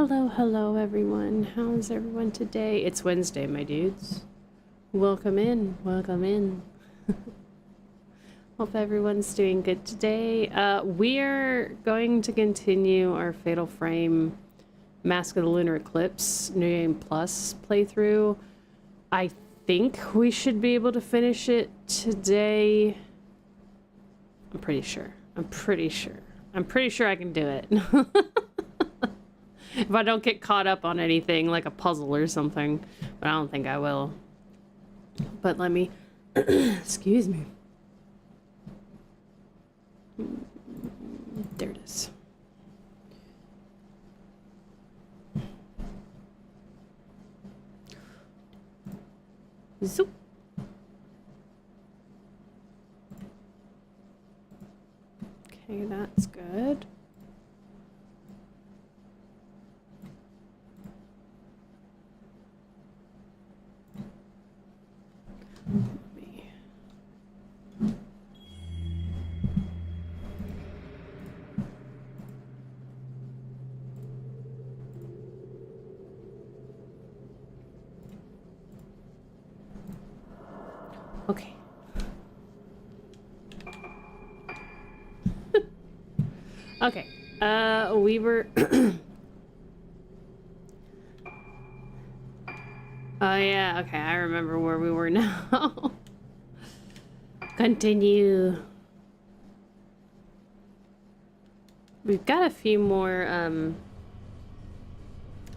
Hello, hello everyone. How's everyone today? It's Wednesday, my dudes. Welcome in, welcome in. Hope everyone's doing good today. We're going to continue our Fatal Frame Mask of the Lunar Eclipse New Game Plus playthrough. I think we should be able to finish it today. I'm pretty sure I can do it. If I don't get caught up on anything like a puzzle or something, but I don't think I will. But let me, excuse me. There it is. Zoop. Okay, that's good. Okay. Okay. We were Oh yeah, okay, I remember where we were now. Continue. We've got a few more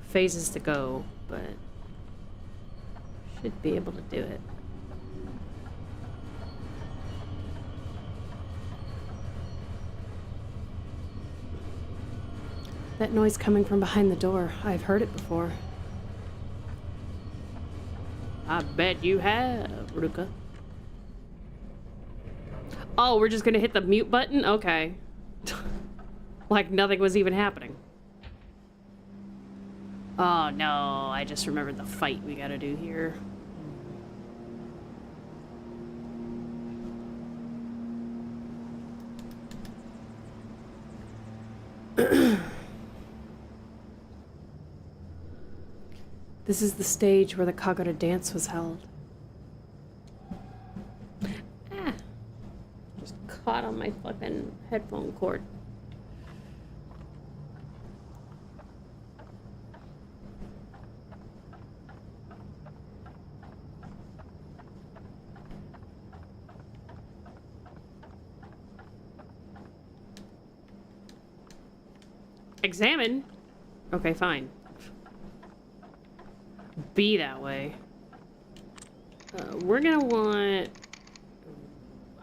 phases to go, but should be able to do it. That noise coming from behind the door. I've heard it before. I bet you have, Ruka. Oh, we're just gonna hit the mute button? Okay. Like nothing was even happening. Oh no, I just remembered the fight we gotta do here. This is the stage where the Kagura dance was held. Ah. Just caught on my fucking headphone cord. Examine? Okay, fine. Be that way. We're gonna want...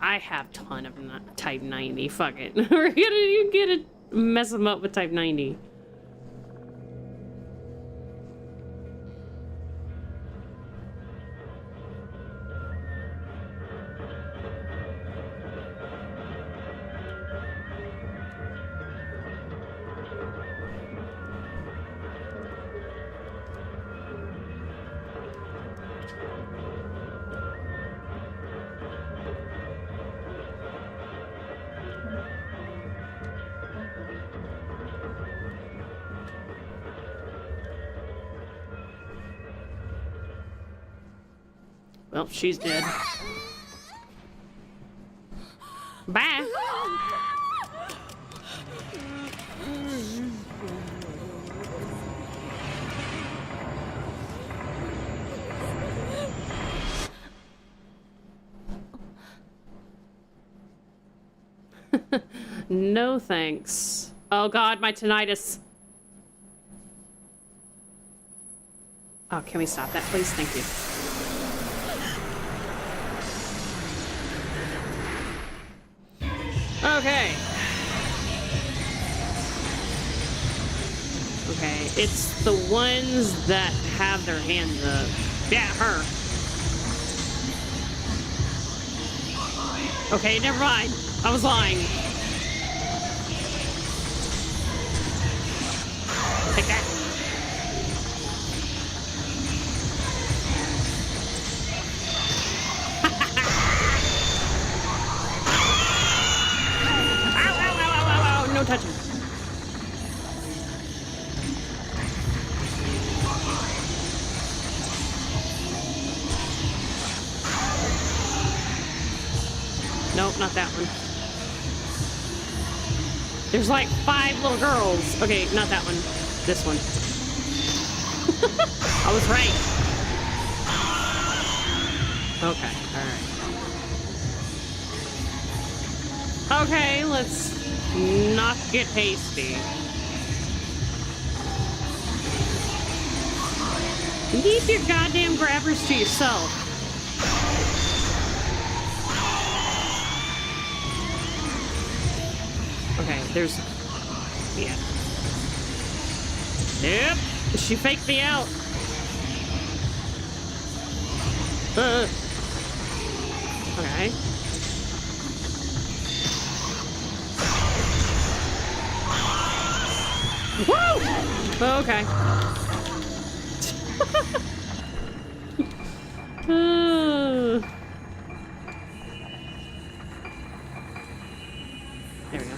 I have ton of type 90. Fuck it. We're gonna mess them up with type 90. Well, she's dead. Bye. No thanks. Oh god, my tinnitus. Oh, can we stop that, please? Thank you. Okay. Okay, it's the ones that have their hands up. Yeah, her. Okay, never mind. I was lying. Take that. Ow, ow, ow, ow, ow, ow. No touching. Nope, not that one. There's like 5 little girls. Okay, not that one. This one. I was right. Okay, alright. Okay, let's not get hasty. Keep your goddamn grabbers to yourself. Okay, there's... Yeah. Yep, she faked me out. Okay. Woo! Okay. There we go.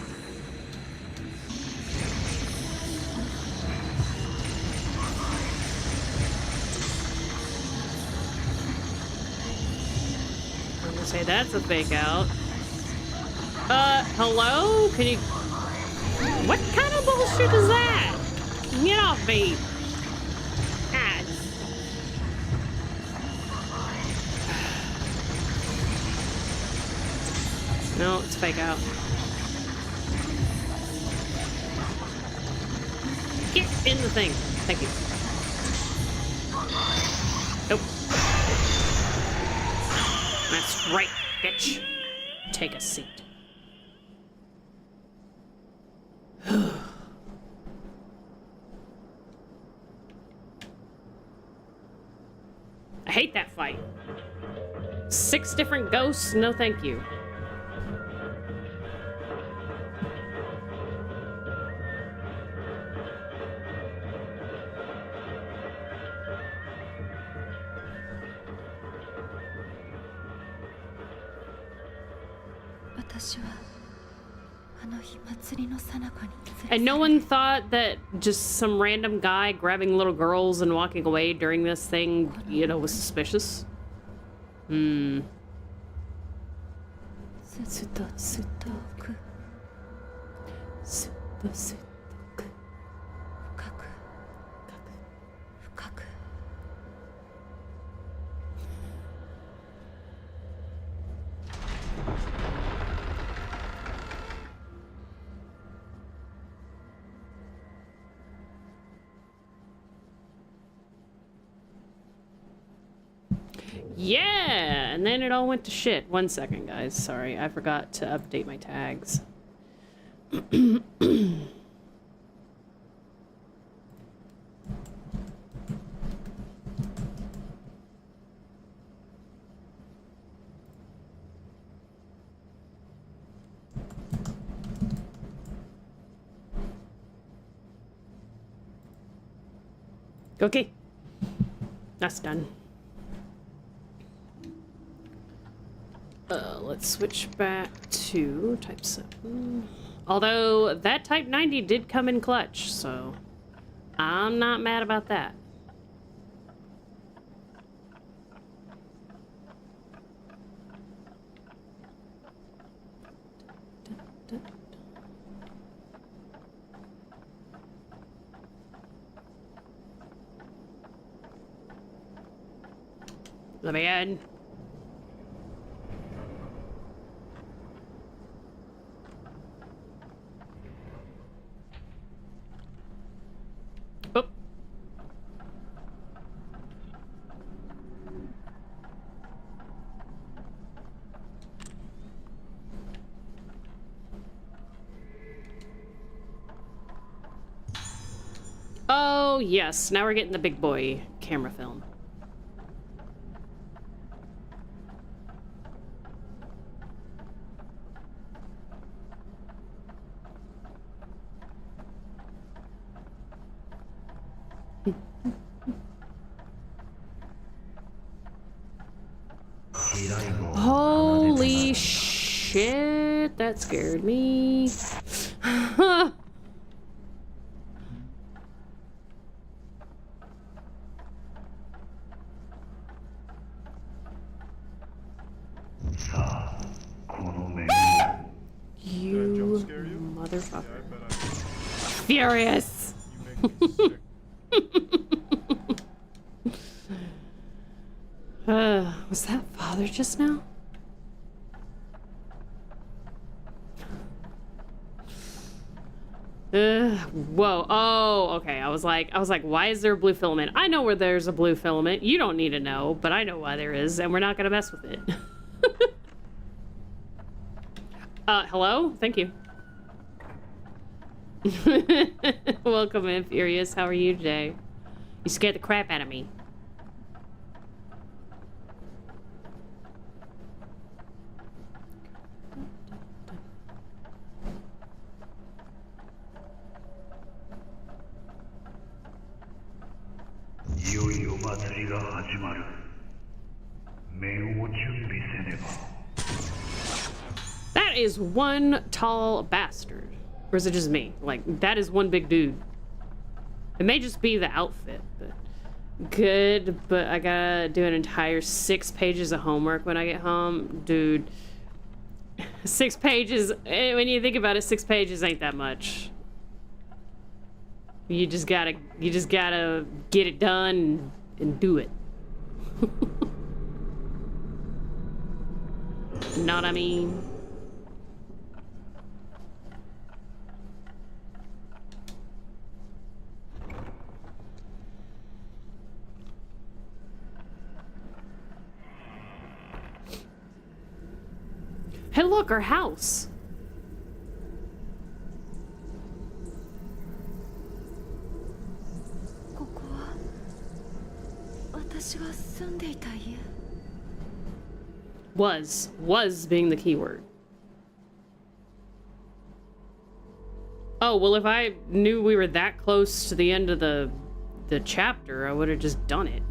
I'm gonna say that's a fake out. Hello? Can you... What kind of bullshit is that? Get off me. God. No, it's fake out. Get in the thing. Thank you. Nope. That's right, bitch. Take a seat. I hate that fight. 6 different ghosts? No, thank you. And no one thought that just some random guy grabbing little girls and walking away during this thing, you know, was suspicious? Hmm. Yeah, and then it all went to shit. 1 second, guys. Sorry, I forgot to update my tags. Okay, that's done. Let's switch back to type 7. Although that type 90 did come in clutch, so I'm not mad about that. Let me in. Oh. Oh, yes. Now we're getting the big boy camera film. Holy shit, that scared me. Motherfucker. Furious! Was that father just now? Whoa. Oh, okay. I was like, why is there a blue filament? I know where there's a blue filament. You don't need to know, but I know why there is, and we're not gonna mess with it. Hello? Thank you. Welcome in, Furious. How are you today? You scared the crap out of me. That is one tall bastard. Or is it just me? Like, that is one big dude. It may just be the outfit, but... Good, but I gotta do an entire 6 pages of homework when I get home. Dude. 6 pages, when you think about it, 6 pages ain't that much. You just gotta get it done and do it. Know what I mean? Hey, look, our house. Was being the key word. Oh, well, if I knew we were that close to the end of the chapter, I would have just done it.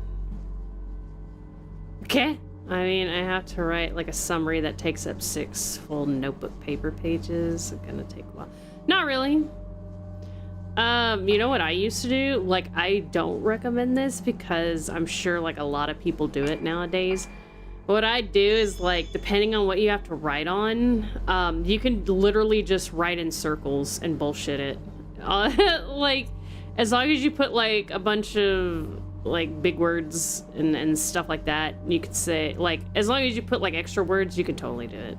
Okay. I mean, I have to write like a summary that takes up 6 full notebook paper pages. It's gonna take a while. Not really. You know what I used to do? Like, I don't recommend this because I'm sure like a lot of people do it nowadays. What I do is, like, depending on what you have to write on, you can literally just write in circles and bullshit it. Like, as long as you put like a bunch of like big words and stuff like that, you could say, like, as long as you put like extra words, you could totally do it.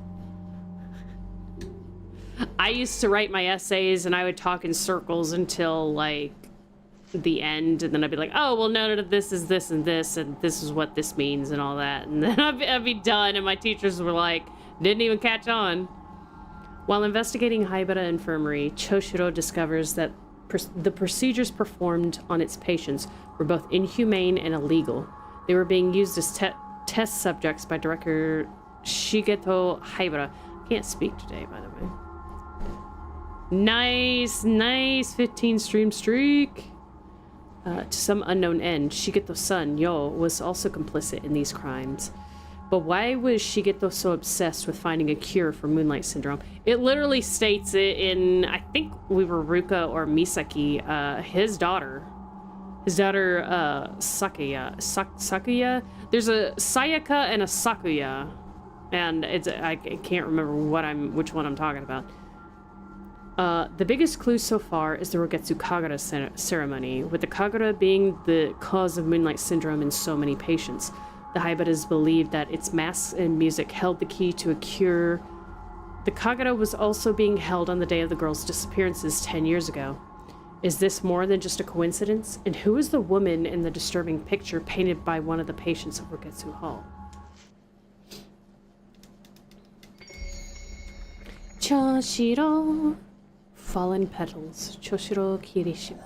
I used to write my essays and I would talk in circles until like the end, and then I'd be like, oh, well, no, this is this and this, and this is what this means and all that, and then I'd be done, and my teachers were like, didn't even catch on. While investigating Haibara Infirmary, Choshiro discovers that the procedures performed on its patients were both inhumane and illegal. They were being used as test subjects by director Shigeto Haibara. Can't speak today, by the way. Nice 15 stream streak. To some unknown end, Shigeto's son, Yo, was also complicit in these crimes. But why was Shigeto so obsessed with finding a cure for Moonlight Syndrome? It literally states it in, I think we were Ruka or Misaki, his daughter, Sakuya. There's a Sayaka and a Sakuya, and I can't remember which one I'm talking about. The biggest clue so far is the Rogetsu Kagura ceremony, with the Kagura being the cause of Moonlight Syndrome in so many patients. The Haibaras believed that its masks and music held the key to a cure. The Kagura was also being held on the day of the girl's disappearances 10 years ago. Is this more than just a coincidence? And who is the woman in the disturbing picture painted by one of the patients of Rogetsu Hall? Choshiro. Fallen Petals, Choshiro Kirishima.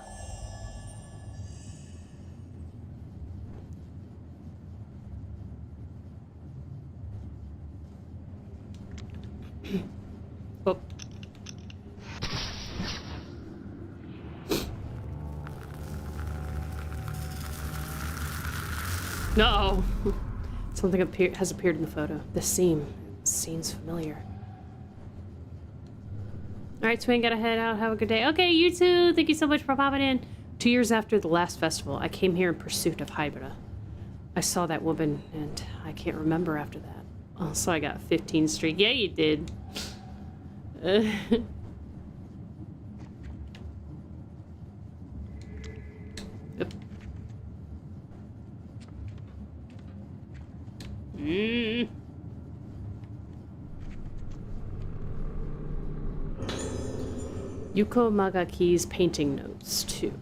Oh. No. Something has appeared in the photo. This seems familiar. Alright, Twin, gotta head out. Have a good day. Okay, you too. Thank you so much for popping in. 2 years after the last festival, I came here in pursuit of Haibara. I saw that woman, and I can't remember after that. Oh, so I got 15 streak. Yeah, you did. Yuko Magaki's painting notes, too.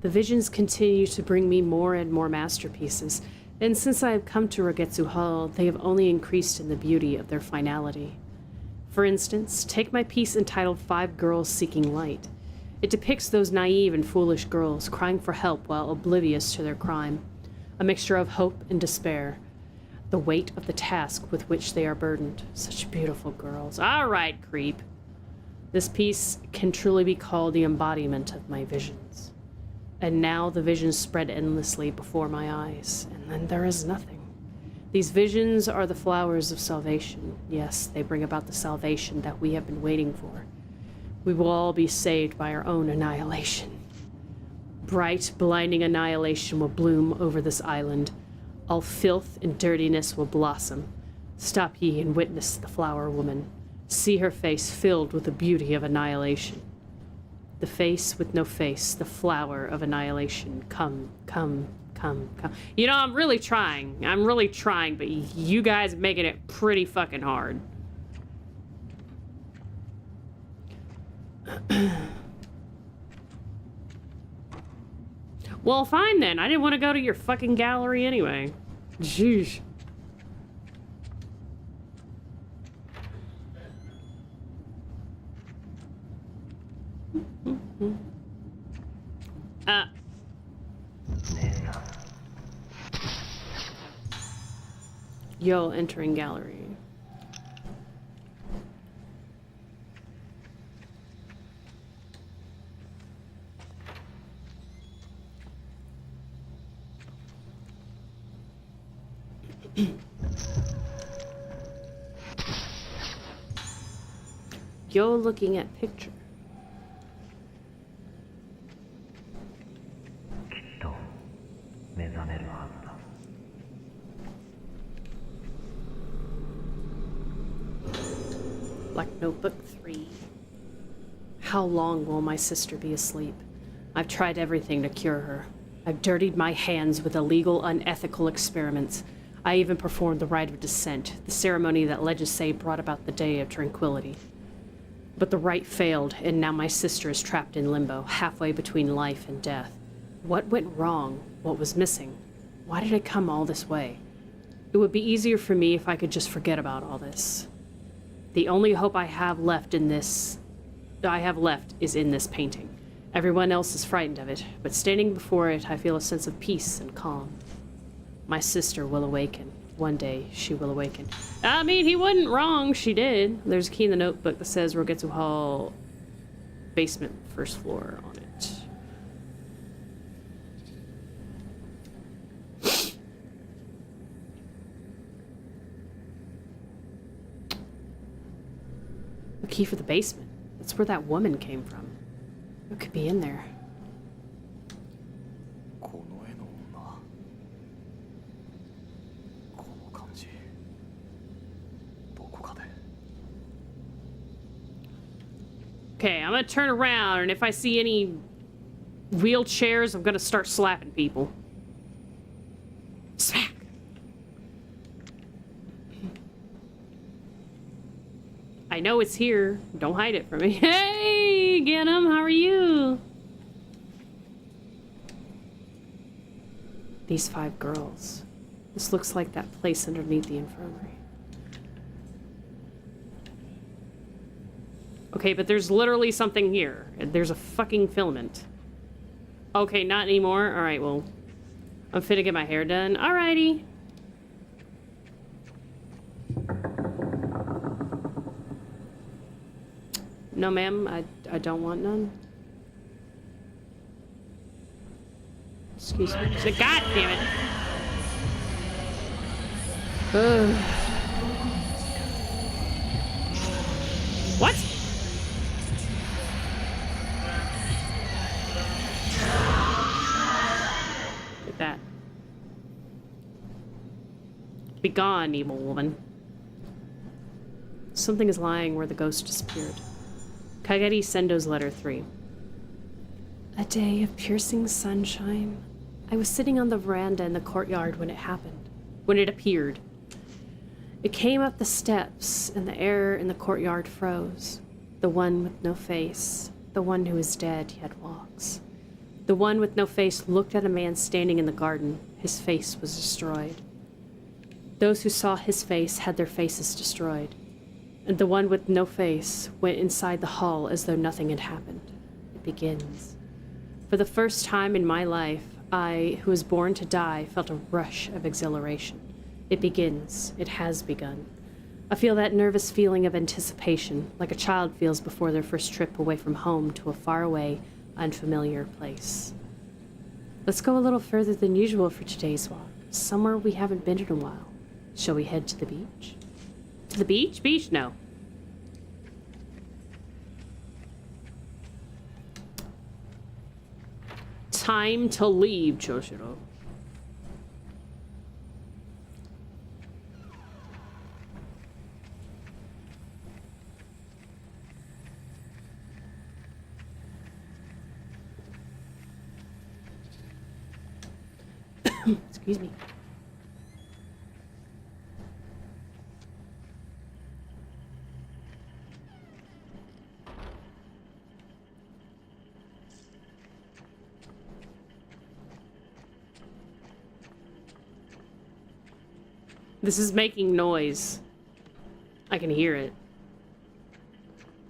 The visions continue to bring me more and more masterpieces, and since I have come to Rogetsu Hall, they have only increased in the beauty of their finality. For instance, take my piece entitled 5 Girls Seeking Light. It depicts those naive and foolish girls crying for help while oblivious to their crime, a mixture of hope and despair, the weight of the task with which they are burdened. Such beautiful girls. All right, creep. This piece can truly be called the embodiment of my visions. And now the visions spread endlessly before my eyes, and then there is nothing. These visions are the flowers of salvation. Yes, they bring about the salvation that we have been waiting for. We will all be saved by our own annihilation. Bright, blinding annihilation will bloom over this island. All filth and dirtiness will blossom. Stop ye and witness the flower woman. See her face filled with the beauty of annihilation. The face with no face, the flower of annihilation. Come, come, come, come. You know, I'm really trying, but you guys are making it pretty fucking hard. Well, fine then. I didn't want to go to your fucking gallery anyway. Jeez. Yo, entering gallery. Yo, looking at picture. Black Notebook 3. How long will my sister be asleep? I've tried everything to cure her. I've dirtied my hands with illegal, unethical experiments. I even performed the rite of descent, the ceremony that legends say brought about the day of tranquility. But the rite failed, and now my sister is trapped in limbo, halfway between life and death. What went wrong? What was missing? Why did it come all this way? It would be easier for me if I could just forget about all this. The only hope I have left is in this painting. Everyone else is frightened of it, but standing before it, I feel a sense of peace and calm. My sister will awaken. One day, she will awaken. I mean, he wasn't wrong. She did. There's a key in the notebook that says Rogetsu Hall basement, first floor on it. A key for the basement. That's where that woman came from. What could be in there? Okay, I'm gonna turn around, and if I see any wheelchairs, I'm gonna start slapping people. Smack! I know it's here. Don't hide it from me. Hey, get 'em. How are you? These 5 girls. This looks like that place underneath the infirmary. Okay, but there's literally something here. There's a fucking filament. Okay, not anymore. Alright, well, I'm fit to get my hair done. Alrighty. No, ma'am, I don't want none. Excuse me. God damn it. Ugh. What? Look at that. Be gone, evil woman. Something is lying where the ghost disappeared. Kageri Sendo's letter 3. A day of piercing sunshine. I was sitting on the veranda in the courtyard when it happened. when it appeared. It came up the steps, and the air in the courtyard froze. The one with no face, the one who is dead yet walks. The one with no face looked at a man standing in the garden. His face was destroyed. Those who saw his face had their faces destroyed. And the one with no face went inside the hall as though nothing had happened. It begins. For the first time in my life, I, who was born to die, felt a rush of exhilaration. It begins. It has begun. I feel that nervous feeling of anticipation, like a child feels before their first trip away from home to a faraway, unfamiliar place. Let's go a little further than usual for today's walk, somewhere we haven't been in a while. Shall we head to the beach? To the beach? Beach? No. Time to leave, Choshiro. Excuse me. This is making noise. I can hear it.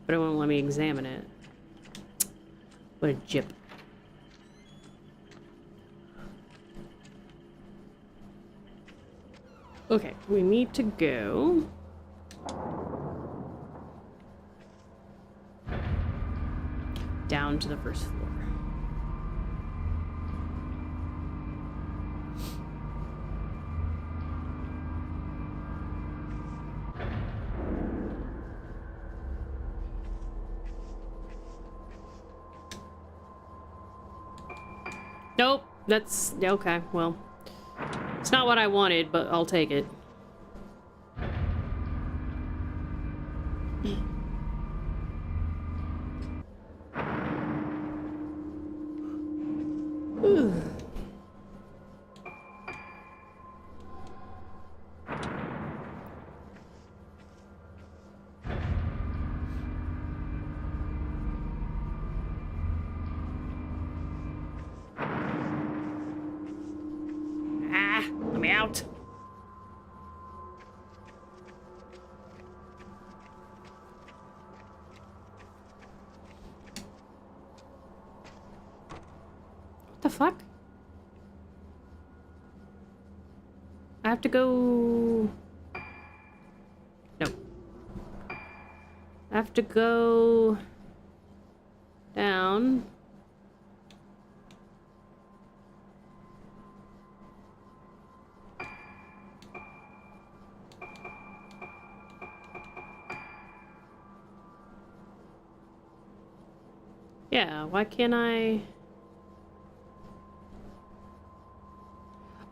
But it won't let me examine it. What a jip. Okay, we need to go down to the first floor. Nope, that's okay. Well, it's not what I wanted, but I'll take it. Let me out. What the fuck? I have to go... No. I have to go... down... Yeah, why can't I...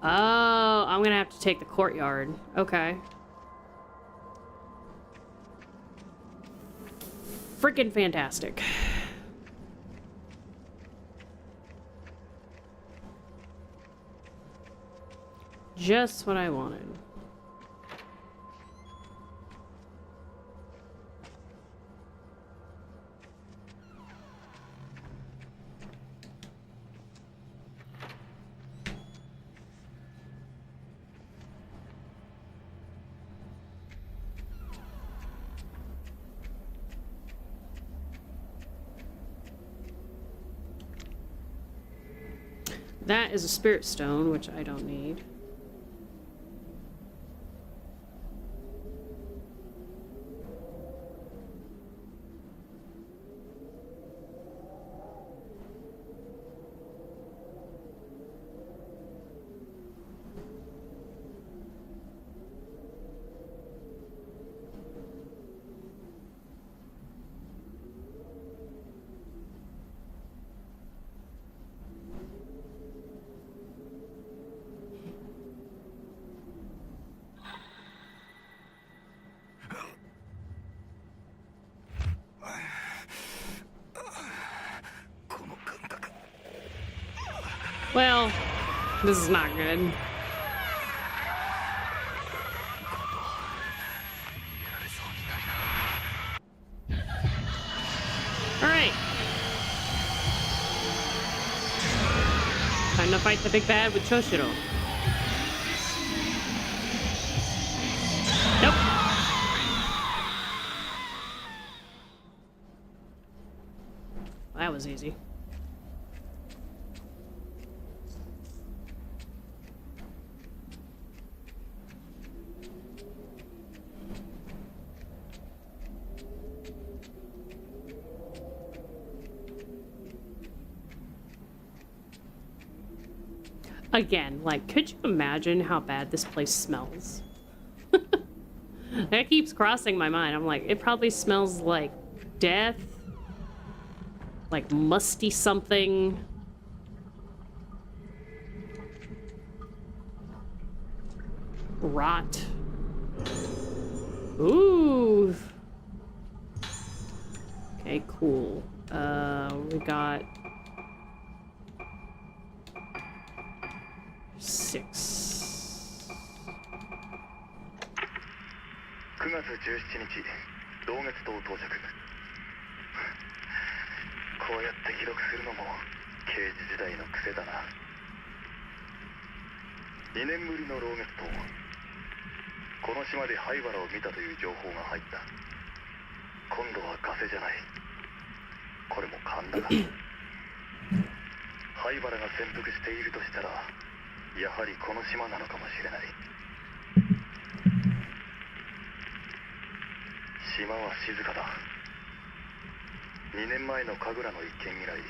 Oh, I'm gonna have to take the courtyard. Okay. Freaking fantastic. Just what I wanted. That is a spirit stone, which I don't need. Well, this is not good. fight the big bad with Choshiro. Nope. That was easy. Again, like, could you imagine how bad this place smells? That keeps crossing my mind. I'm like, it probably smells like death, like musty something. Rot. Ooh. Okay, cool. We got 6. 9月17日、同月島到着。こうやって記録するのも刑事時代の癖だな。2年ぶりの老月島。この島で灰原を見たという情報が入った。今度はガセじゃない。これも勘だが。灰原が潜伏しているとしたら、やはりこの島なのかもしれない。島は静かだ。2年前の神楽の一件以来、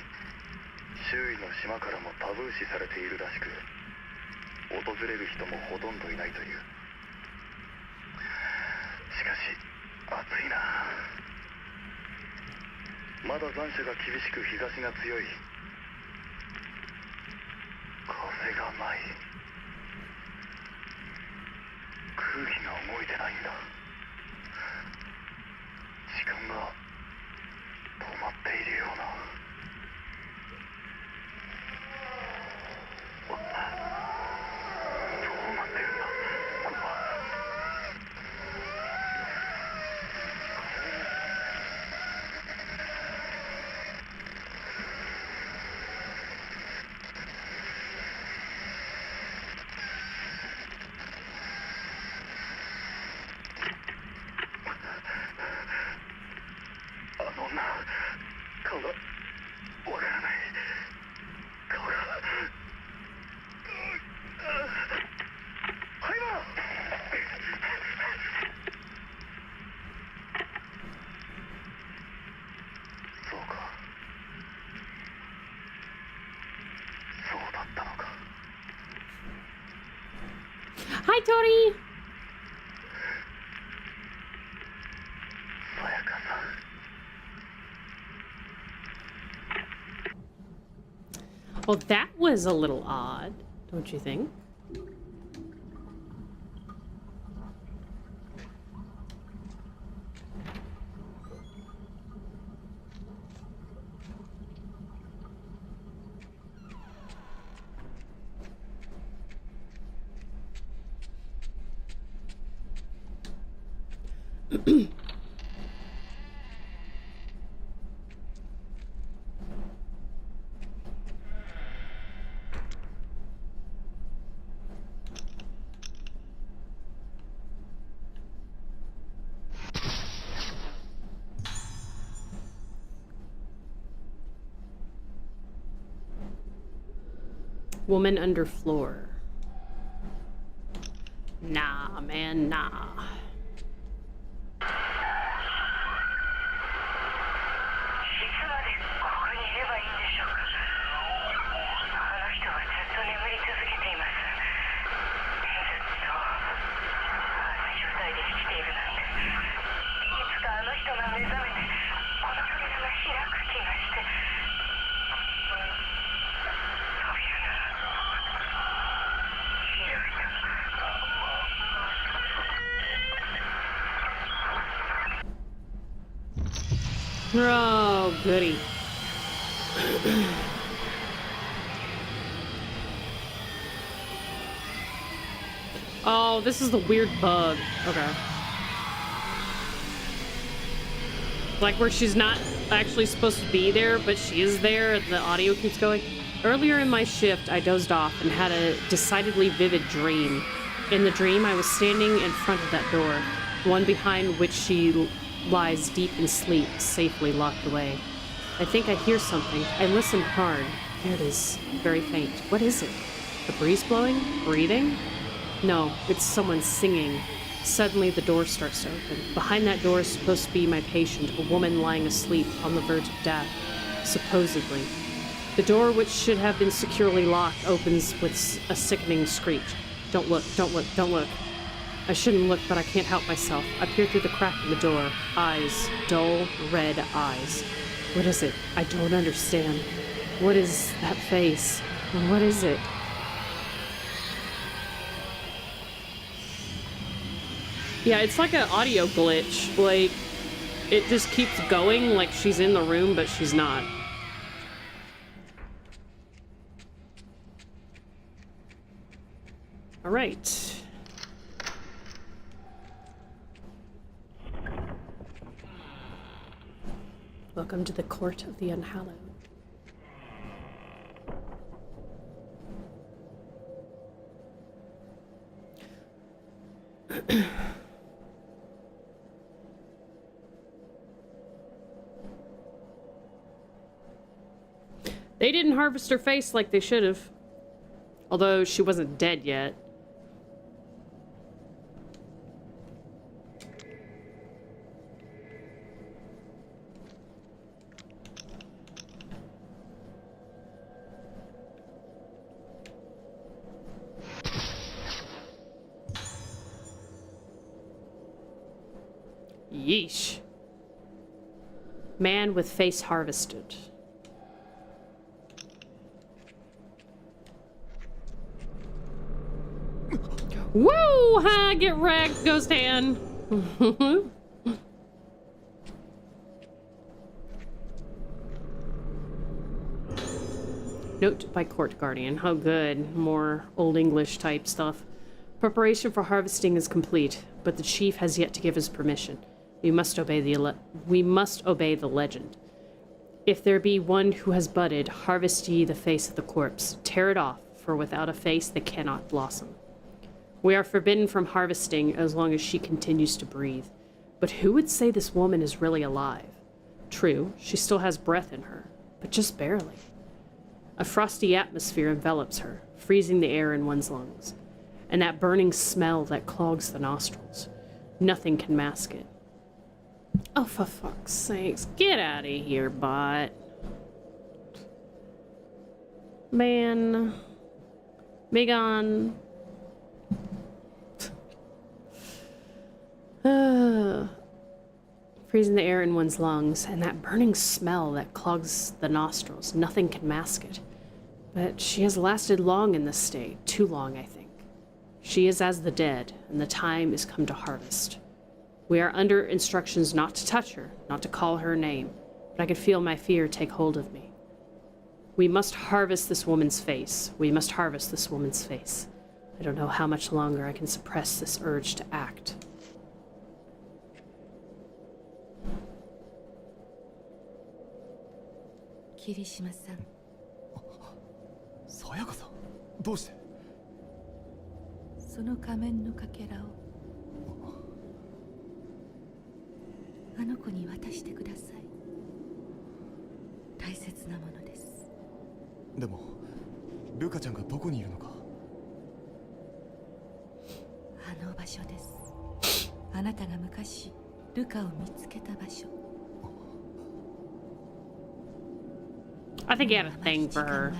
周囲の島からもタブー視されているらしく、訪れる人もほとんどいないという。しかし暑いな。まだ残暑が厳しく日差しが強い。風がない。空気が動いてないんだ。時間が止まっているような。どうなってるんだこれは。顔がわからない。顔が灰原。そうか、そうだったのか。Hi, Tori! さやかさん。Well, that was a little odd, don't you think? Woman under floor. Nah, man, nah. 'Oh, goody. Oh, this is the weird bug. Okay. Like where she's not actually supposed to be there, but she is there and the audio keeps going. Earlier in my shift, I dozed off and had a decidedly vivid dream. In the dream, I was standing in front of that door, one behind which she lies deep in sleep, safely locked away. I think I hear something. I listen hard. There it is, very faint. What is it? The breeze blowing? Breathing? No, it's someone singing. Suddenly, the door starts to open. Behind that door is supposed to be my patient, a woman lying asleep on the verge of death, supposedly. The door, which should have been securely locked, opens with a sickening screech. Don't look, don't look, don't look. I shouldn't look, but I can't help myself. I peer through the crack in the door. Eyes. Dull, red eyes. What is it? I don't understand. What is that face? What is it? Yeah, it's like an audio glitch. Like, it just keeps going like she's in the room, but she's not. All right. Welcome to the Court of the Unhallowed. They didn't harvest her face like they should have. Although she wasn't dead yet. Yeesh. Man with face harvested. Woo! Ha! Get wrecked, ghost hand. Note by Court Guardian. How good. More Old English type stuff. Preparation for harvesting is complete, but the chief has yet to give his permission. We must obey the legend. If there be one who has budded, harvest ye the face of the corpse. Tear it off, for without a face they cannot blossom. We are forbidden from harvesting as long as she continues to breathe. But who would say this woman is really alive? True, she still has breath in her, but just barely. A frosty atmosphere envelops her, freezing the air in one's lungs. And that burning smell that clogs the nostrils. Nothing can mask it. Oh, for fuck's sakes. Get out of here, bot. Man. Megan. Freezing the air in one's lungs, and that burning smell that clogs the nostrils. Nothing can mask it. But she has lasted long in this state. Too long, I think. She is as the dead, and the time is come to harvest. We are under instructions not to touch her, not to call her name, but I could feel my fear take hold of me. We must harvest this woman's face. We must harvest this woman's face. I don't know how much longer I can suppress this urge to act. Kirishima-san. さやかさん、どうして？その仮面のかけらをあの子に渡してください。大切なものです。でもルカちゃんがどこにいるのか。あの場所です。あなたが昔ルカを見つけた場所。 I think he had a thing for her.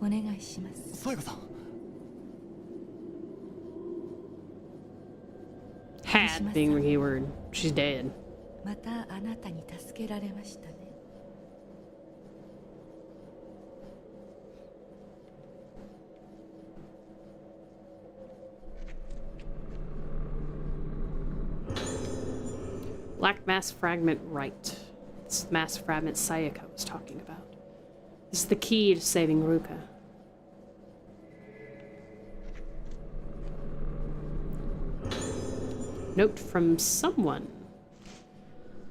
お願いします。さやかさん。 Had being the keyword. She's dead. またあなたに助けられましたね。Black mass fragment right. This is the mass fragment Sayaka was talking about. This is the key to saving Ruka. Note from someone.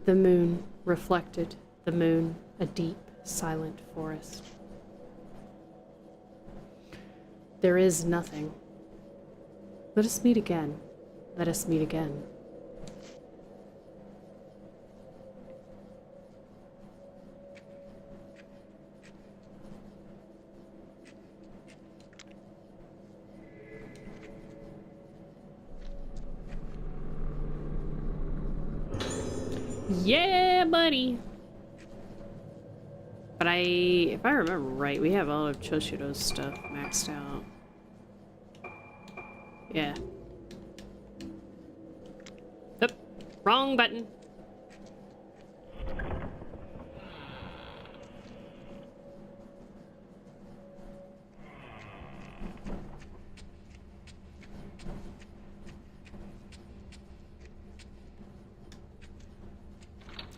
The moon reflected. The moon, a deep, Silent forest. There is nothing. Let us meet again. Let us meet again. Yeah, buddy. But if I remember right, we have all of Choshiro's stuff maxed out. Yeah. Oop, wrong button.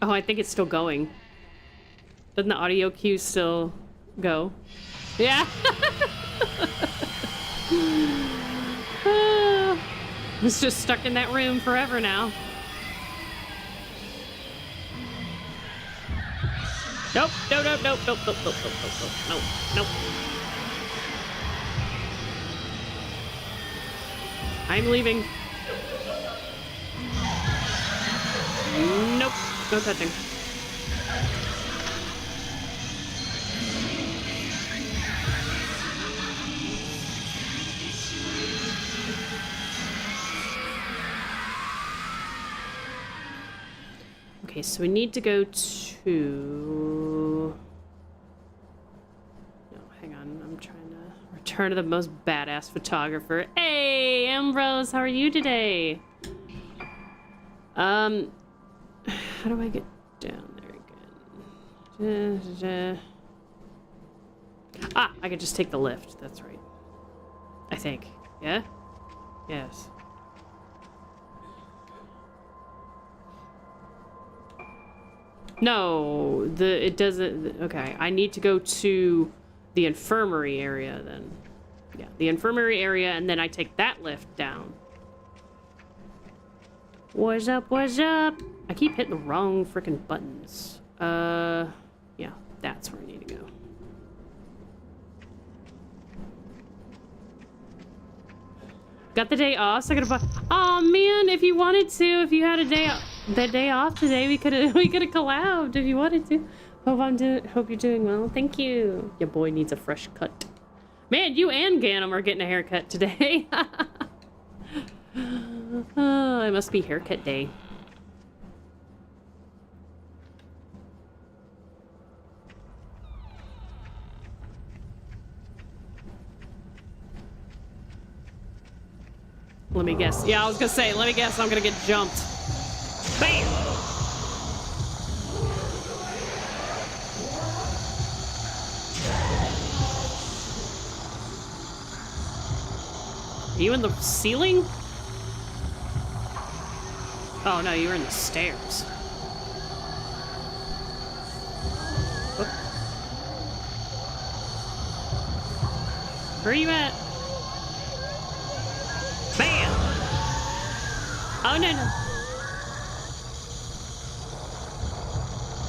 Oh, I think it's still going. Doesn't the audio cue still go? Yeah. It's just stuck in that room forever now. Nope, nope, nope, nope, nope, nope, nope, nope, nope, nope, nope. I'm leaving. Nope, no touching. Okay, so we need to go to... No, hang on. I'm trying to return to the most badass photographer. Hey, Ambrose, how are you today? How do I get down there again? Ah, I could just take the lift. That's right. I think. Yeah? Yes. No, it doesn't. Okay, I need to go to the infirmary area then. Yeah, the infirmary area, and then I take that lift down. What's up? What's up? I keep hitting the wrong freaking buttons. Yeah, that's where I need to go. Got the day off, so I gotta. Oh man, if you wanted to, if you had a day off. That day off today, we could have collabed if you wanted to. Hope you're doing well. Thank you. Your boy needs a fresh cut. Man, you and Ganem are getting a haircut today. Oh, it must be haircut day. Let me guess. Yeah, I was gonna say, let me guess, I'm gonna get jumped. Bam! Are you in the ceiling? Oh no, you were in the stairs. Whoop. Where are you at? Bam! Oh no, no.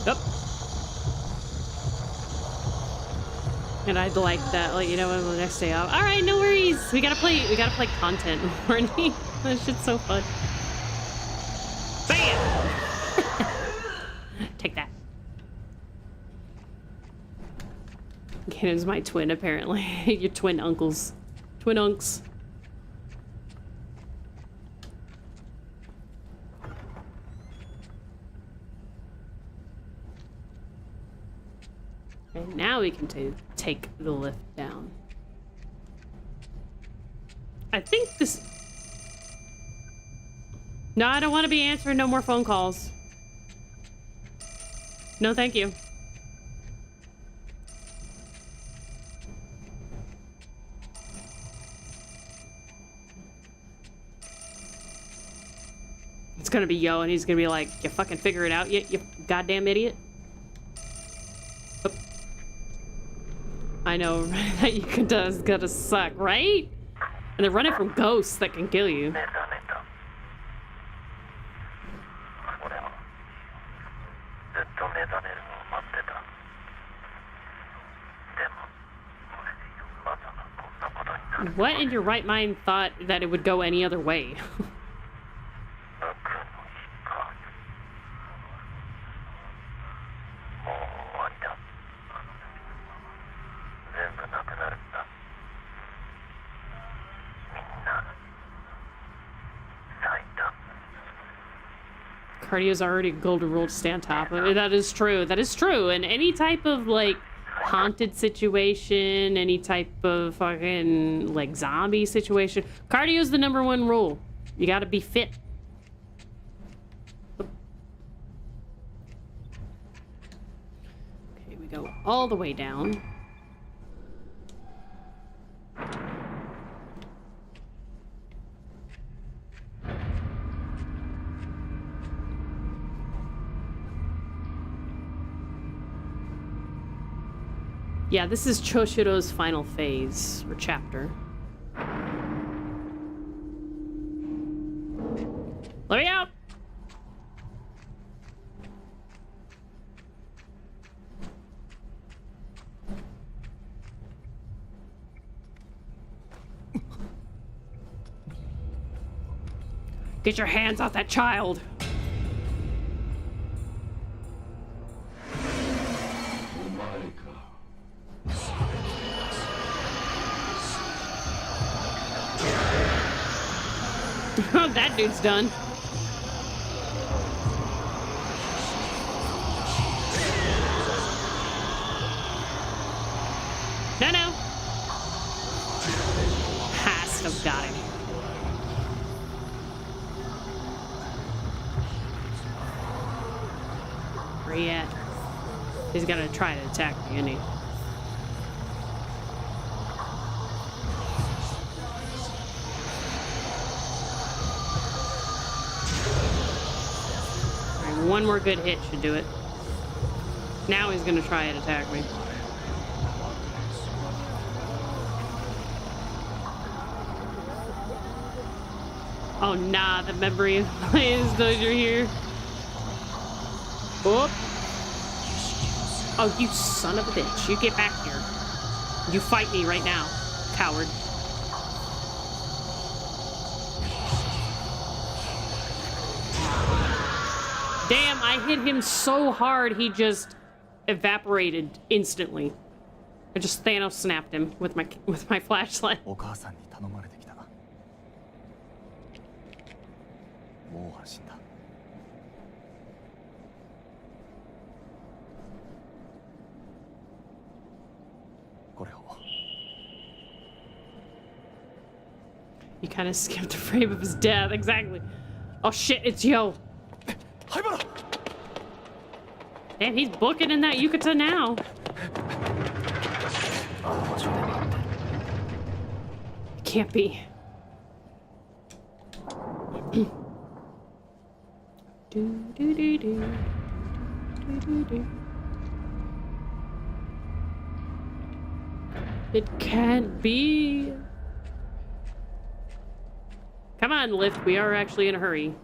Yep. And I'd like that, like, you know, on the next day off. All right, no worries. We gotta play content, Warnie. That shit's so fun. Bam! Take that. Ganem's my twin, apparently. Your twin uncles. Twin unks. And now we can take the lift down. I think this... No, I don't want to be answering no more phone calls. No, thank you. It's gonna be Yo, and he's gonna be like, you fucking figure it out yet, you goddamn idiot? Oh. I know, that you can do is gonna suck, right? And they're running from ghosts that can kill you. What in your right mind thought that it would go any other way? Cardio's already a golden rule to stay on top of it. That is true. That is true. And any type of, like, haunted situation, any type of fucking, like, zombie situation, cardio's the #1 rule. You gotta be fit. Okay, we go all the way down. Yeah, this is Choshiro's final phase, or chapter. Let me out! Get your hands off that child! That dude's done. No. Ha, still got him. Where he at? He's gonna try to attack me, isn't he? One more good hit should do it. Now he's gonna try and attack me. Oh nah, the memory of players those are here. Oh. Oh, you son of a bitch. You get back here. You fight me right now, coward. Damn, I hit him so hard he just evaporated instantly. I just Thanos snapped him with my flashlight. お母さんに頼まれてきた。もう安心だ。これを。You kind of skipped the frame of his death, exactly. Oh shit, it's Yo. Damn, he's booking in that yukata now. It can't be. It can't be. Come on, lift. We are actually in a hurry.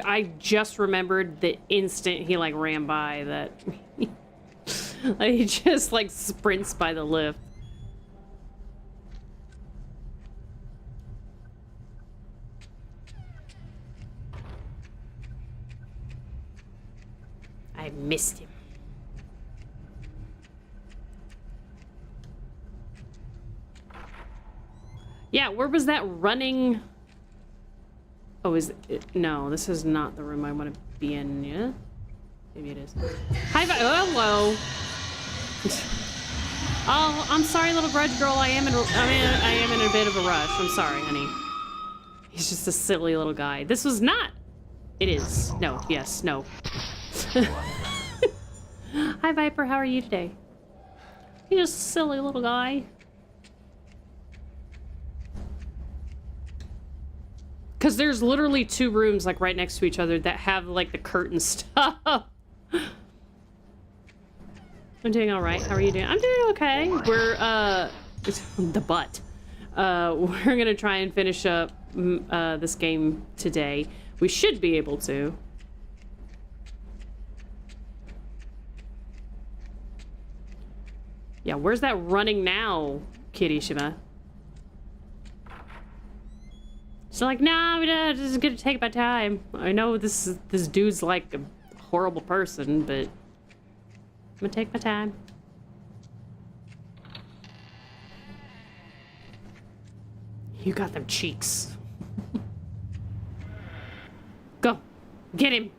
I just remembered the instant he like ran by that he just like sprints by the lift. I missed him. Yeah, where was that running? Oh, is it? No, this is not the room I want to be in. Yeah, maybe it is. Hi, hello. Oh, I'm sorry, little grudge girl. I am in a bit of a rush. I'm sorry, honey. He's just a silly little guy. This was not. It is. No. Yes. No. Hi, Viper. How are you today? He's just a silly little guy. Because there's literally 2 rooms, like, right next to each other that have, like, the curtain stuff. I'm doing alright. How are you doing? I'm doing okay. We're, the butt. We're gonna try and finish up this game today. We should be able to. Yeah, where's that running now, Kirishima? So like, nah, we're just gonna take my time. I know this dude's like a horrible person, but I'm gonna take my time. You got them cheeks. Go, get him.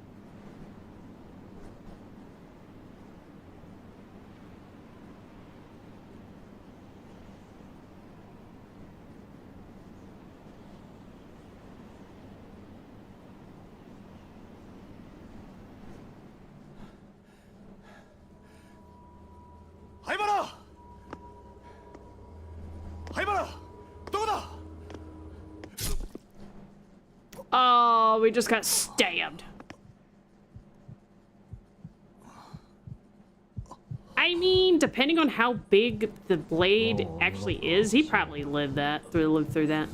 Oh, we just got stabbed. I mean, depending on how big the blade actually is, he probably lived through that.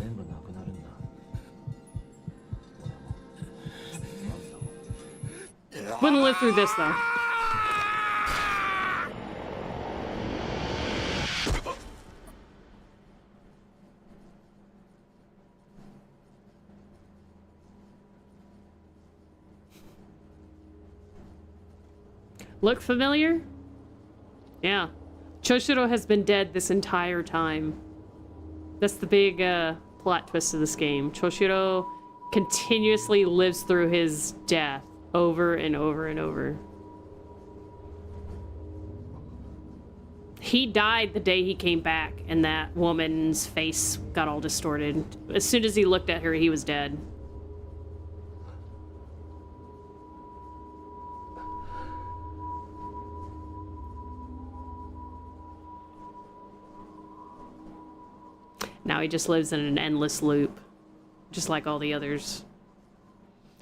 Wouldn't live through this though. Look familiar? Yeah. Choshiro has been dead this entire time. That's the big plot twist of this game. Choshiro continuously lives through his death over and over and over. He died the day he came back, and that woman's face got all distorted. As soon as he looked at her, he was dead. Now he just lives in an endless loop, just like all the others.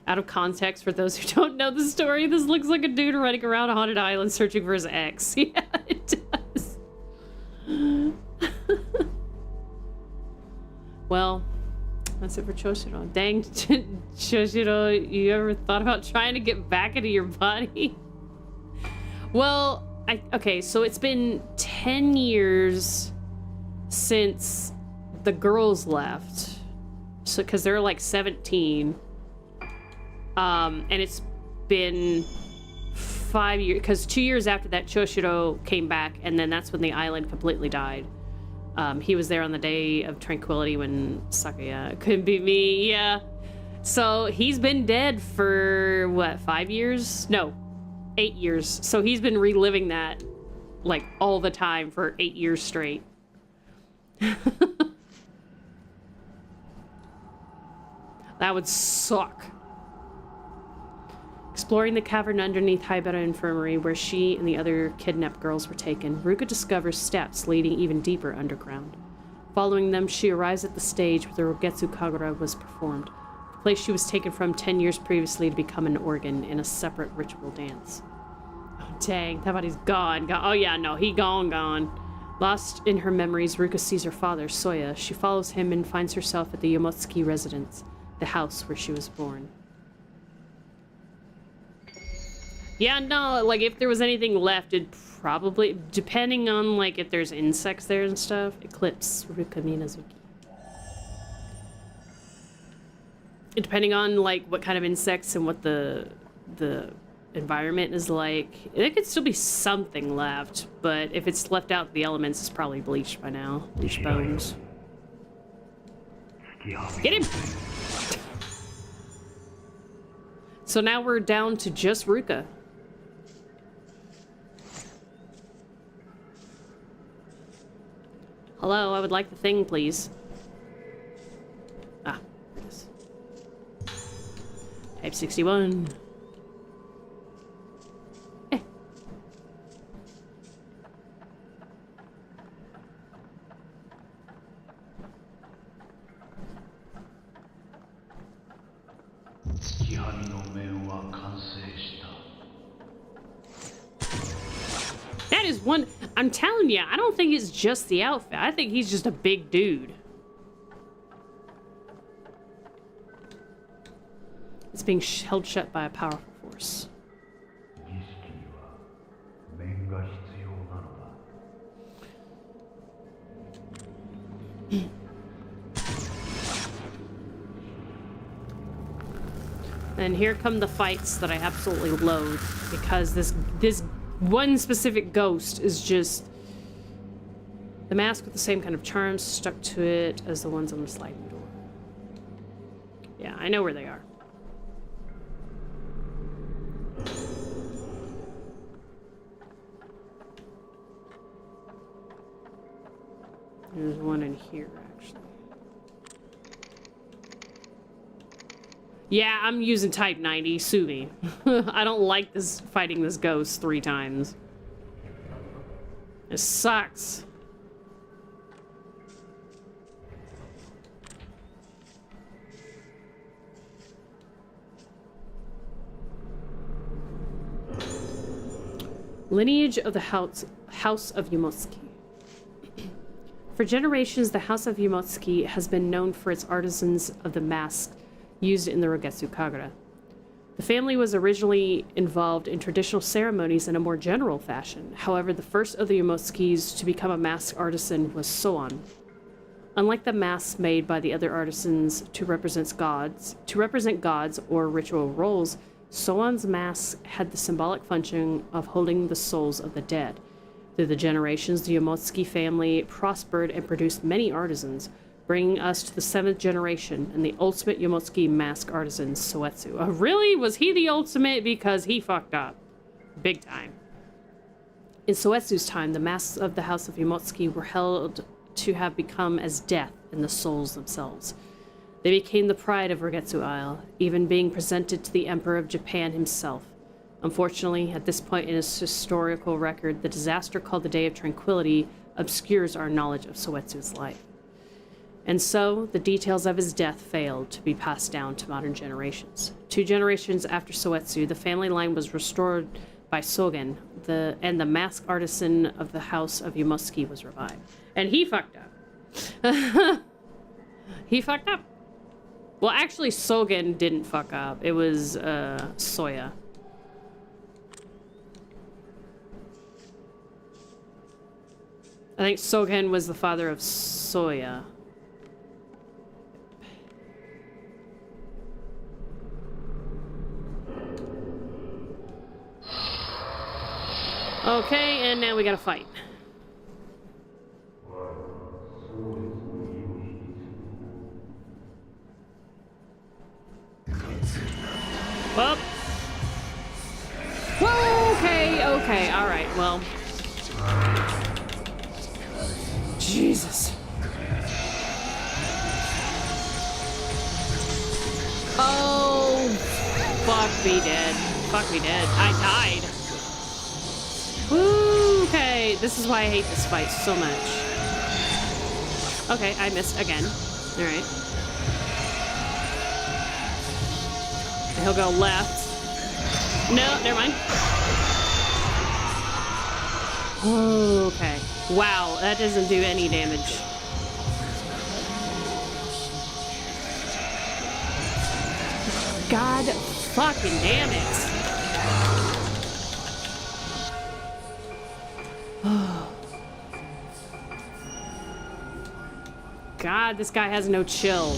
Out of context, for those who don't know the story, this looks like a dude running around a haunted island searching for his ex. Yeah, it does. Well, that's it for Choshiro. Dang, Choshiro, you ever thought about trying to get back into your body? Well, okay, so it's been 10 years since the girls left, so because they're like 17, and it's been 5 years, because 2 years after that Choshiro came back, and then that's when the island completely died. He was there on the day of tranquility when Sakaya couldn't be me. Yeah, so he's been dead for what, 5 years? No, 8 years. So he's been reliving that like all the time for 8 years straight. That would suck. Exploring the cavern underneath Haibara Infirmary, where she and the other kidnapped girls were taken, Ruka discovers steps leading even deeper underground. Following them, she arrives at the stage where the Rogetsu Kagura was performed, the place she was taken from 10 years previously to become an organ in a separate ritual dance. Oh, dang, that body's gone. Oh yeah, no, he gone. Lost in her memories, Ruka sees her father, Soya. She follows him and finds herself at the Yomotsuki residence, the house where she was born. Yeah, no, like, if there was anything left, it'd probably, depending on, like, if there's insects there and stuff. Eclipse, Ruka Minazuki. Depending on, like, what kind of insects and what the environment is like, there could still be something left, but if it's left out the elements, it's probably bleached by now. Bleached bones. Get him! So now we're down to just Ruka. Hello, I would like the thing, please. Ah, there it is. Type 61. Eh. That is one. I'm telling you, I don't think it's just the outfit. I think he's just a big dude. It's being held shut by a powerful force. And here come the fights that I absolutely loathe, because this one specific ghost is just the mask with the same kind of charms stuck to it as the ones on the sliding door. Yeah, I know where they are. There's one in here, actually. Yeah, I'm using type 90. Sue me. I don't like this fighting this ghost 3 times. It sucks. Lineage of the House of Yumotsuki. For generations, the House of Yumotsuki has been known for its artisans of the mask used in the Rogetsu Kagura. The family was originally involved in traditional ceremonies in a more general fashion. However, the first of the Yumotsukis to become a mask artisan was Soan. Unlike the masks made by the other artisans to represent gods or ritual roles, Soan's mask had the symbolic function of holding the souls of the dead. Through the generations, the Yumotsuki family prospered and produced many artisans, bringing us to the 7th generation and the ultimate Yumotsuki mask artisan, Soetsu. Oh, really? Was he the ultimate? Because he fucked up. Big time. In Soetsu's time, the masks of the House of Yumotsuki were held to have become as death in the souls themselves. They became the pride of Rogetsu Isle, even being presented to the Emperor of Japan himself. Unfortunately, at this point in his historical record, the disaster called the Day of Tranquility obscures our knowledge of Soetsu's life. And so, the details of his death failed to be passed down to modern generations. 2 generations after Soetsu, the family line was restored by Sogen, and the mask artisan of the House of Yumotsuki was revived. And he fucked up. He fucked up. Well, actually, Sogen didn't fuck up. It was, Soya. I think Sogen was the father of Soya. Okay, and now we gotta fight. Well. Whoa, okay, alright, well. Jesus. Oh, fuck me dead. Fuck me dead. I died. Woo, okay, this is why I hate this fight so much. Okay, I missed again. Alright. He'll go left. No, never mind. Okay. Wow, that doesn't do any damage. God fucking damn it. God, this guy has no chill.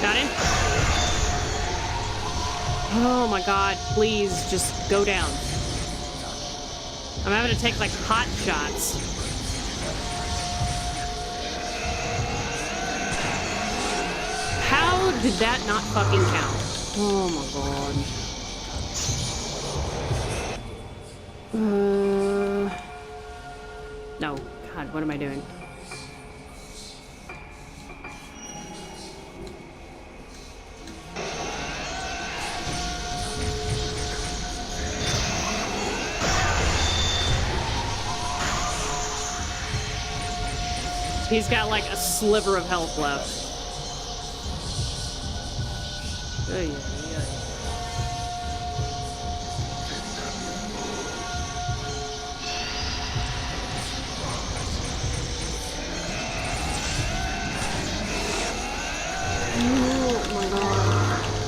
Got him? Oh my god, please just go down. I'm having to take like pot shots. How did that not fucking count? Oh my god. No. God, what am I doing? He's got like a sliver of health left. Oh, yeah.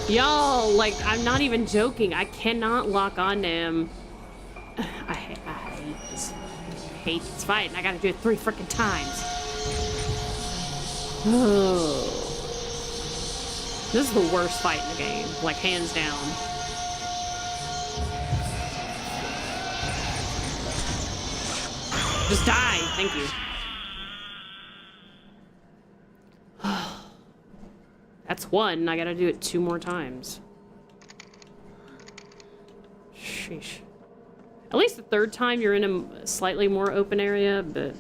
Y'all, like, I'm not even joking. I cannot lock on to him. I hate this. I hate this fight, and I gotta do it 3 freaking times. Oh. This is the worst fight in the game, like, hands down. Just die. Thank you. That's 1. I gotta do it 2 more times. Sheesh. At least the 3rd time you're in a slightly more open area, but...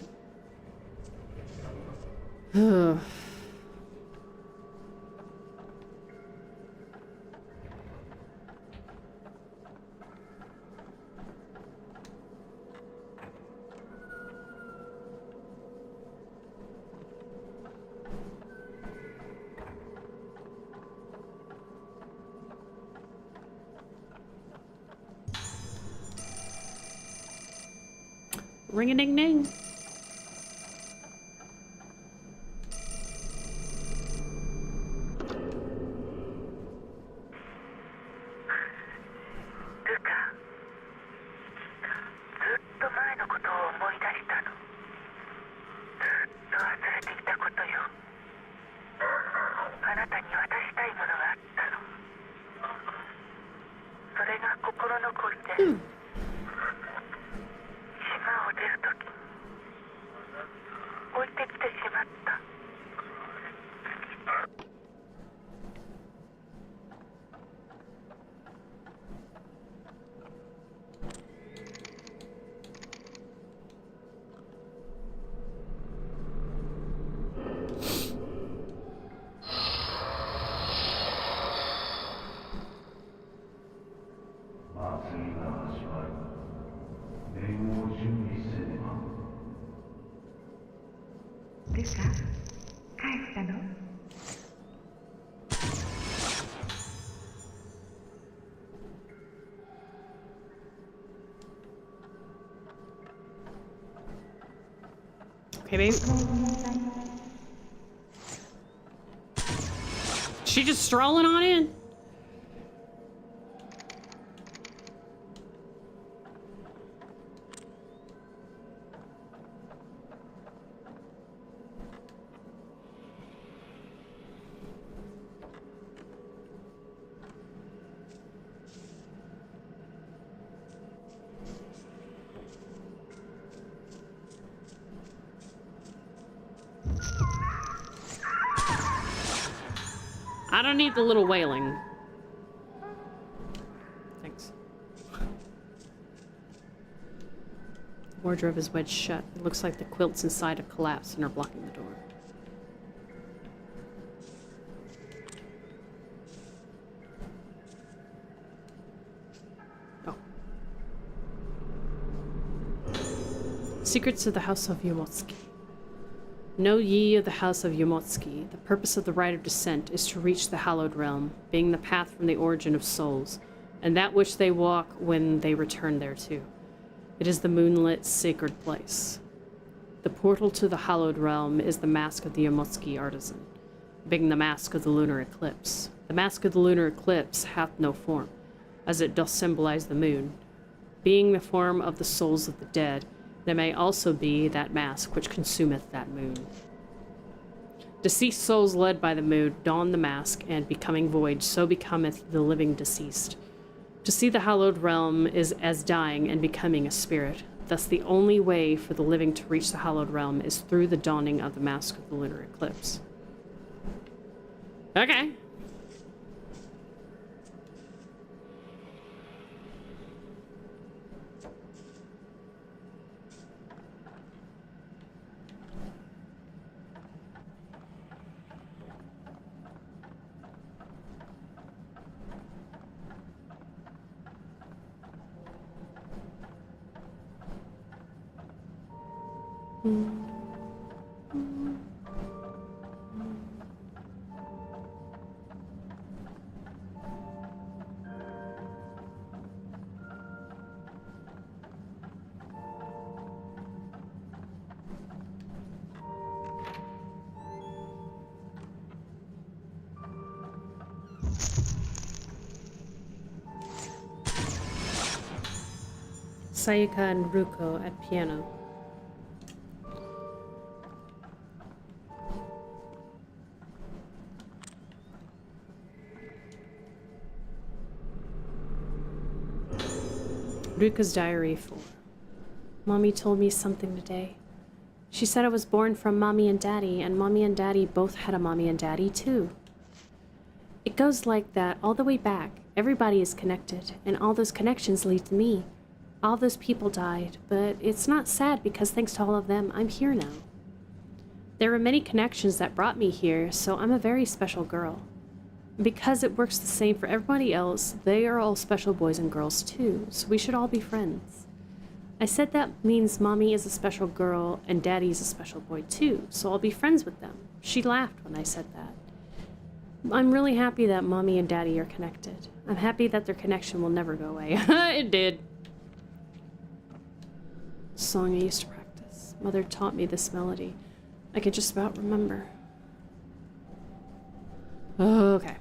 Ring-a-ding-ding. Okay, babe. She just strolling on in? I don't need the little wailing. Thanks. The wardrobe is wedged shut. It looks like the quilts inside have collapsed and are blocking the door. Oh. Secrets of the House of Yomotsuki. Know ye of the House of Yomotsuki, the purpose of the rite of descent is to reach the hallowed realm, being the path from the origin of souls, and that which they walk when they return thereto. It is the moonlit, sacred place. The portal to the hallowed realm is the mask of the Yomotsuki artisan, being the mask of the lunar eclipse. The mask of the lunar eclipse hath no form, as it doth symbolize the moon. Being the form of the souls of the dead, there may also be that mask which consumeth that moon. Deceased souls led by the moon don the mask, and becoming void, so becometh the living deceased. To see the hallowed realm is as dying and becoming a spirit. Thus the only way for the living to reach the hallowed realm is through the donning of the mask of the lunar eclipse. Okay. Sayaka and Ruko at piano. Ruka's diary 4. Mommy told me something today. She said I was born from Mommy and Daddy, and Mommy and Daddy both had a Mommy and Daddy too. It goes like that all the way back. Everybody is connected, and all those connections lead to me. All those people died, but it's not sad because thanks to all of them, I'm here now. There were many connections that brought me here, so I'm a very special girl. Because it works the same for everybody else, they are all special boys and girls too, so we should all be friends. I said that means Mommy is a special girl and Daddy is a special boy too, so I'll be friends with them. She laughed when I said that. I'm really happy that Mommy and Daddy are connected. I'm happy that their connection will never go away. It did. Song I used to practice. Mother taught me this melody. I could just about remember. Okay.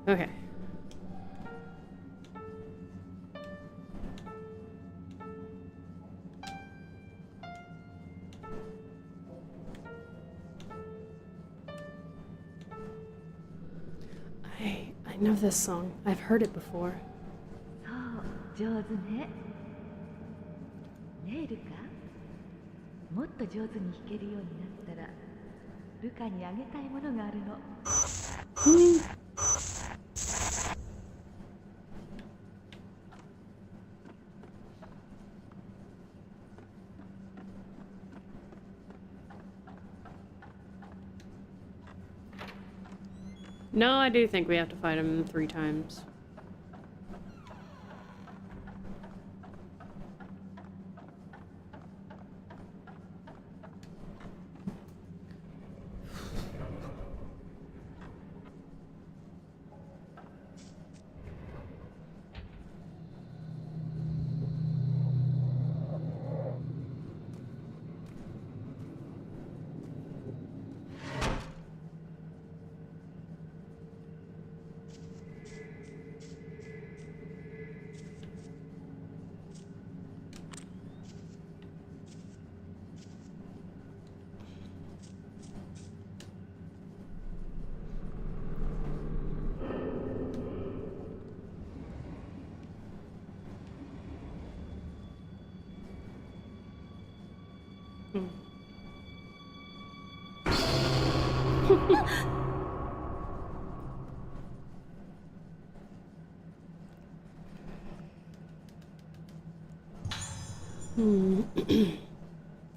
Okay. I know this song. I've heard it before. そう上手ね。ねえルカ、もっと上手に弾けるようになったらルカにあげたいものがあるの。No, I do think we have to fight him 3 times.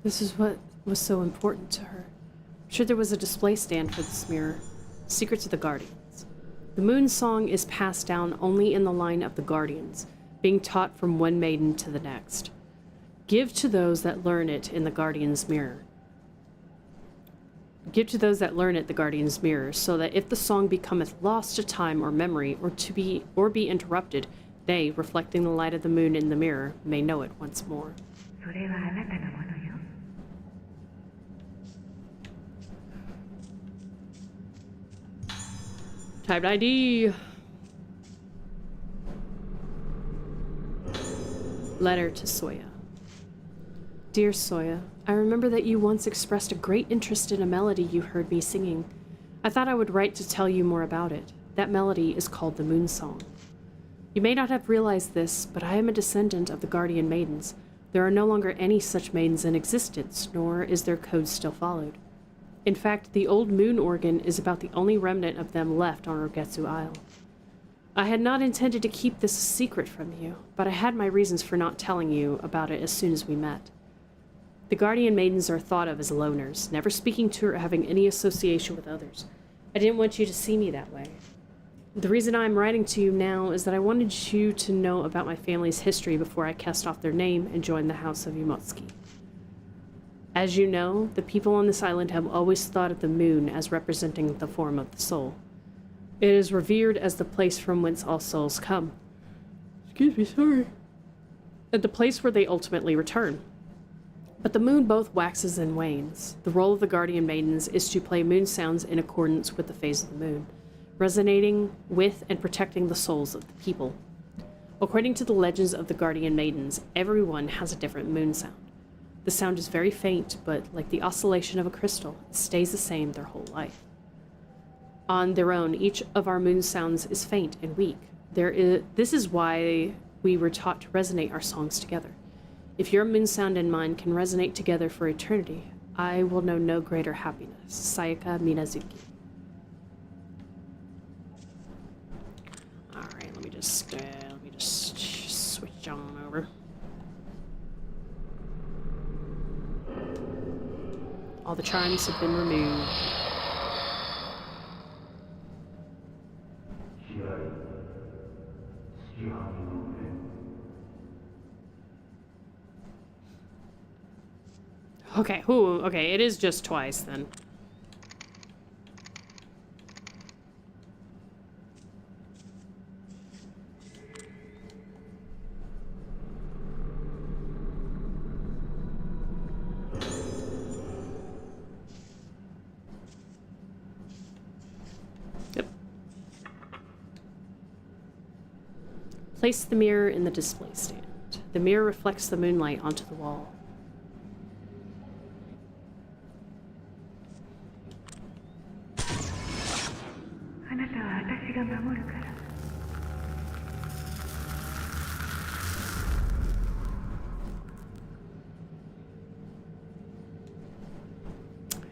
This is what was so important to her. I'm sure there was a display stand for this mirror. Secrets of the Guardians. The moon song is passed down only in the line of the Guardians, being taught from one maiden to the next. Give to those that learn it in the Guardian's mirror. Give to those that learn it the Guardian's mirror, so that if the song becometh lost to time or memory, or be interrupted, they, reflecting the light of the moon in the mirror, may know it once more. それはあなたのものよ。Typed ID. Letter to Soya. Dear Soya, I remember that you once expressed a great interest in a melody you heard me singing. I thought I would write to tell you more about it. That melody is called the Moon Song. You may not have realized this, but I am a descendant of the Guardian Maidens. There are no longer any such maidens in existence, nor is their code still followed. In fact, the old moon organ is about the only remnant of them left on Rogetsu Isle. I had not intended to keep this a secret from you, but I had my reasons for not telling you about it as soon as we met. The Guardian Maidens are thought of as loners, never speaking to or having any association with others. I didn't want you to see me that way. The reason I'm writing to you now is that I wanted you to know about my family's history before I cast off their name and joined the House of Umotsuki. As you know, the people on this island have always thought of the moon as representing the form of the soul. It is revered as the place from whence all souls come. Excuse me, sorry. At the place where they ultimately return. But the moon both waxes and wanes. The role of the guardian maidens is to play moon sounds in accordance with the phase of the moon, resonating with and protecting the souls of the people. According to the legends of the guardian maidens, everyone has a different moon sound. The sound is very faint, but like the oscillation of a crystal, it stays the same their whole life. On their own, each of our moon sounds is faint and weak. This is why we were taught to resonate our songs together. If your moon sound and mine can resonate together for eternity, I will know no greater happiness. Sayaka Minazuki. Alright, let me just switch on over. All the chimes have been removed. Okay, okay, it is just twice then. Yep. Place the mirror in the display stand. The mirror reflects the moonlight onto the wall.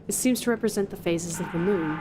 It seems to represent the phases of the moon.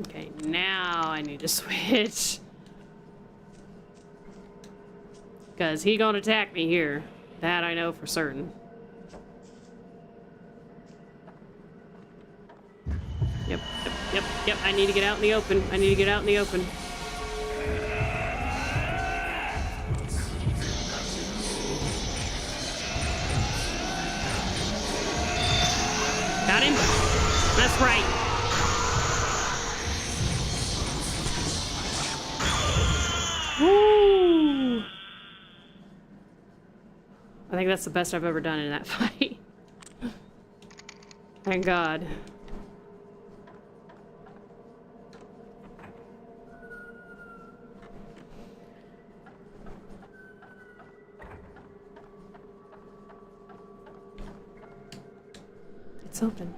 Okay, now I need to switch. Because he gonna attack me here. That I know for certain. Yep. I need to get out in the open. I need to get out in the open. Got him? That's right. Woo! I think that's the best I've ever done in that fight. Thank God. It's open.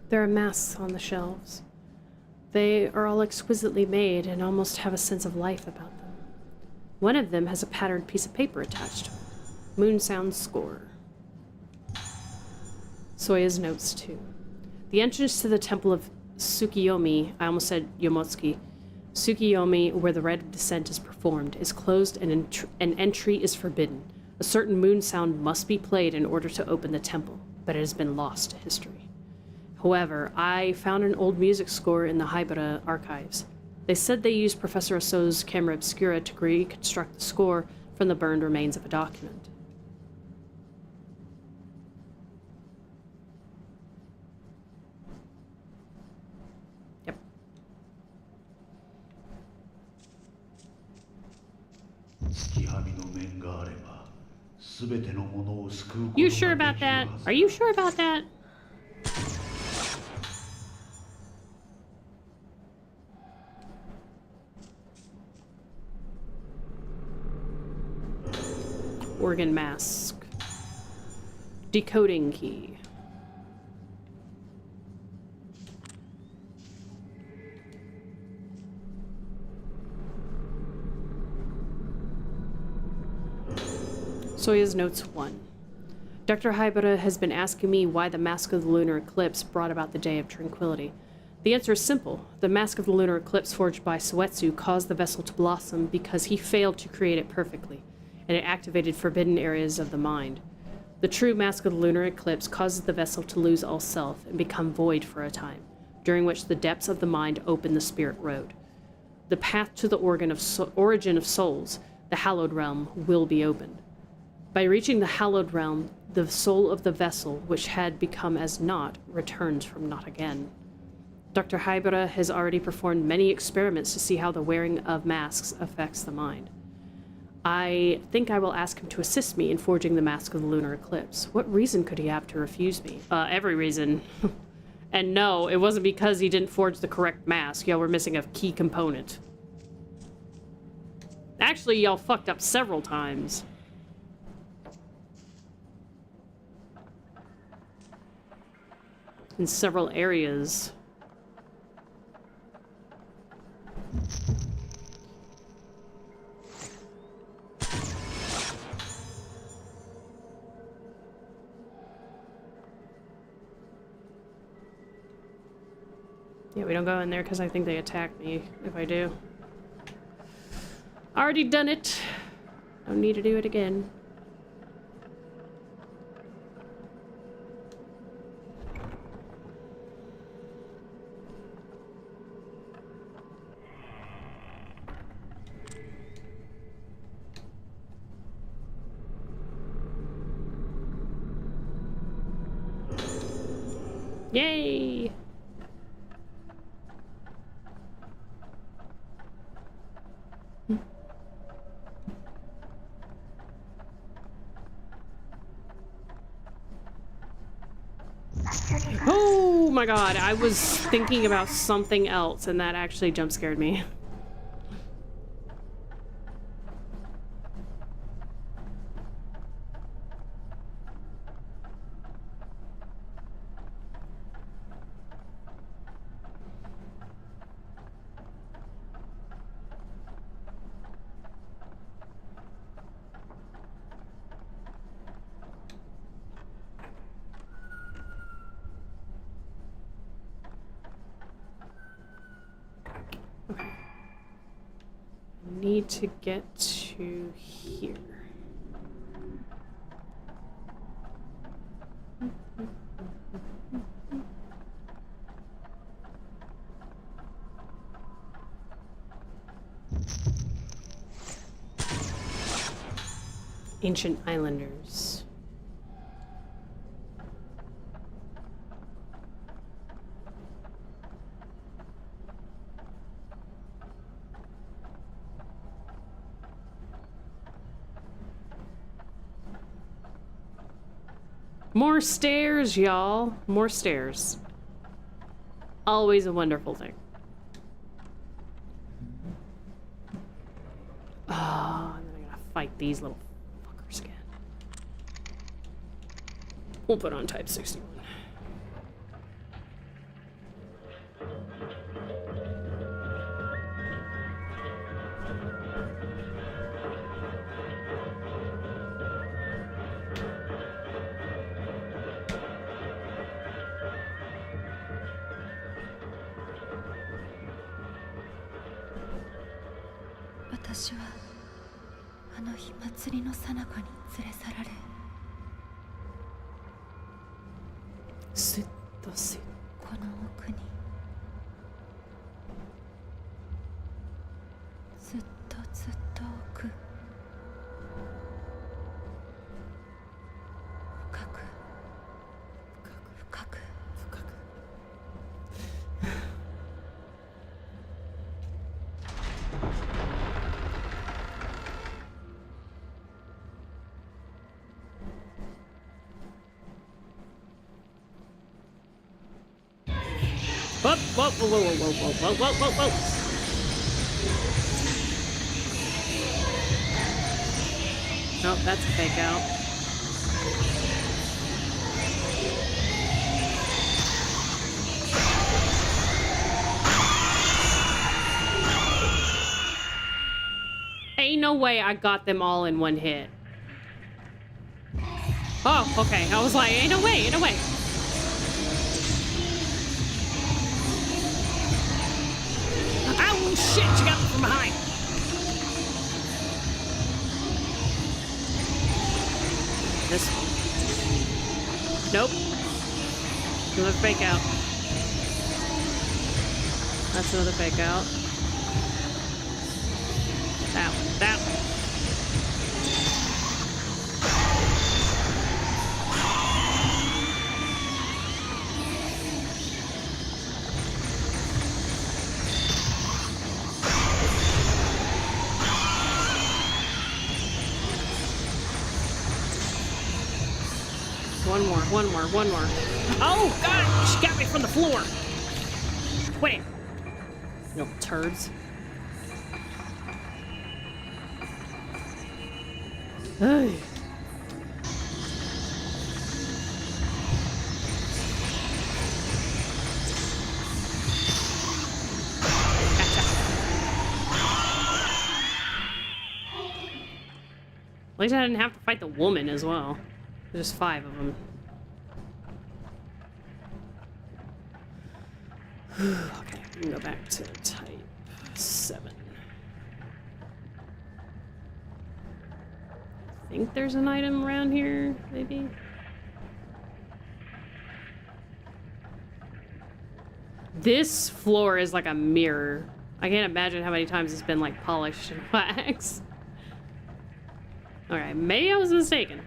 There are masks on the shelves. They are all exquisitely made and almost have a sense of life about them. One of them has a patterned piece of paper attached to it. Moon Sound Score. Soya's notes, too. The entrance to the temple of Tsukiyomi, I almost said Yomotsuki, Tsukiyomi, where the rite of descent is performed, is closed and an entry is forbidden. A certain moon sound must be played in order to open the temple, but it has been lost to history. However, I found an old music score in the Haibara archives. They said they used Professor Oso's camera obscura to reconstruct the score from the burned remains of a document. Yep. You sure about that? Are you sure about that? Organ mask. Decoding key. Soya's Notes 1. Dr. Haibara has been asking me why the Mask of the Lunar Eclipse brought about the Day of Tranquility. The answer is simple. The Mask of the Lunar Eclipse forged by Soetsu caused the vessel to blossom because he failed to create it perfectly, and it activated forbidden areas of the mind. The true Mask of the Lunar Eclipse causes the vessel to lose all self and become void for a time, during which the depths of the mind open the spirit road. The path to the origin of souls, the hallowed realm, will be opened. By reaching the hallowed realm, the soul of the vessel, which had become as naught, returns from naught again. Dr. Haibara has already performed many experiments to see how the wearing of masks affects the mind. I think I will ask him to assist me in forging the Mask of the Lunar Eclipse. What reason could he have to refuse me? Every reason. And no, it wasn't because he didn't forge the correct mask. Y'all were missing a key component. Actually, y'all fucked up several times. In several areas. Yeah, we don't go in there because I think they attack me if I do. Already done it. Don't need to do it again. Yay! Oh my god, I was thinking about something else and that actually jump scared me. Need to get to here. Ancient Islanders. More stairs, y'all. More stairs. Always a wonderful thing. Oh, and then I gotta fight these little fuckers again. We'll put on type 61. Sit, sit. この奥にずっとずっと奥深く深く深く Whoa, whoa, whoa, whoa, whoa, whoa, whoa, whoa, whoa, whoa. Nope, that's a fake out. Ain't no way I got them all in one hit. Oh, okay. I was like, ain't no way, ain't no way. Oh, shit, she got me from behind. This one. Nope. Another fake out. That's another fake out. That one, that one. One more. Oh, God! She got me from the floor! Wait. You little turds. Hey. Gotcha. At least I didn't have to fight the woman as well. There's 5 of them. Okay, we can go back to type 7. I think there's an item around here, maybe? This floor is like a mirror. I can't imagine how many times it's been like polished and waxed. Alright, maybe I was mistaken.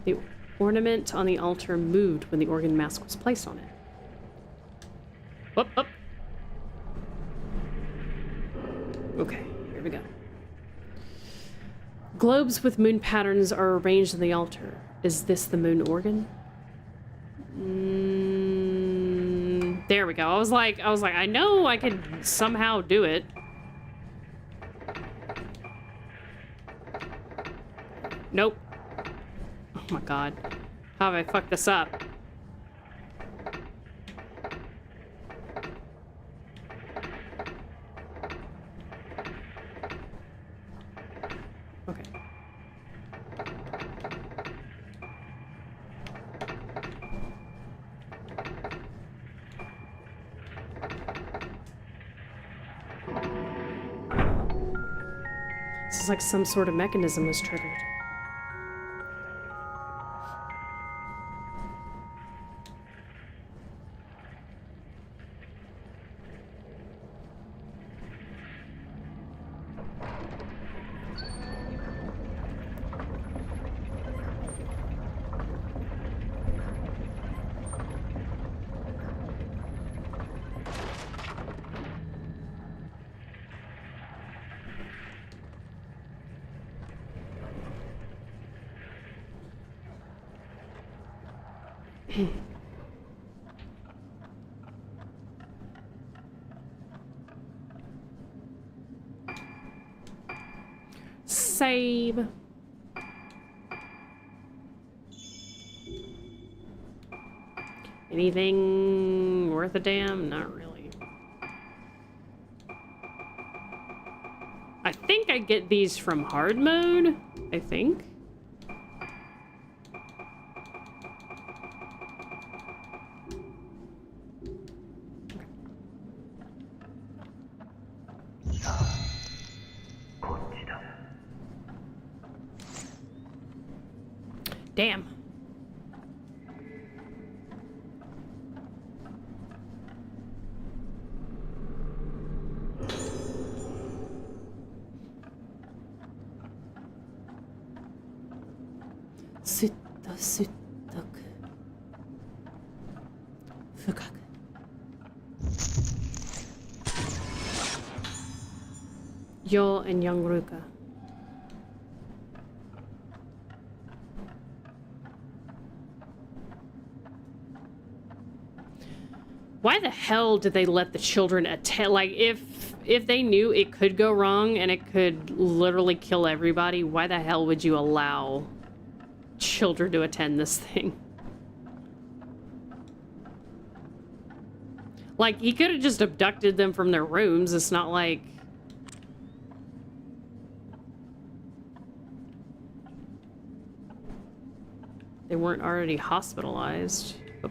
The ornament on the altar moved when the organ mask was placed on it. Up, up. Okay, here we go. Globes with moon patterns are arranged on the altar. Is this the moon organ? There we go. I was like, I know I could somehow do it. Nope. Oh my god. How have I fucked this up? Okay. This is like some sort of mechanism was triggered. Save. Anything worth a damn? Not really. I think I get these from hard mode. I think. Damn. Sutta suttak. Fukak. Yo and young Ruka. Why the hell did they let the children attend? Like, if they knew it could go wrong and it could literally kill everybody, why the hell would you allow children to attend this thing? Like, he could have just abducted them from their rooms. It's not like... they weren't already hospitalized. Oh.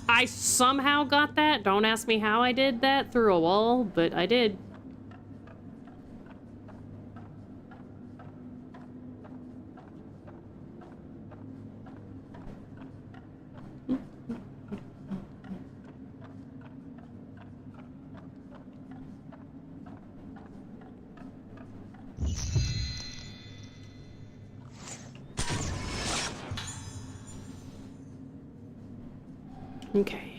I somehow got that. Don't ask me how I did that through a wall, but I did. Okay.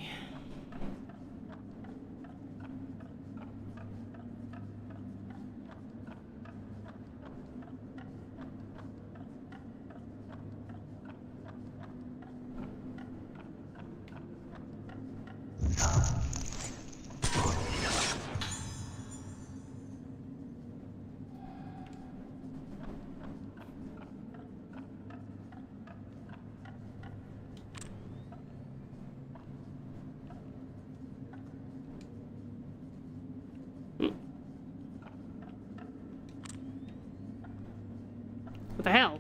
What the hell?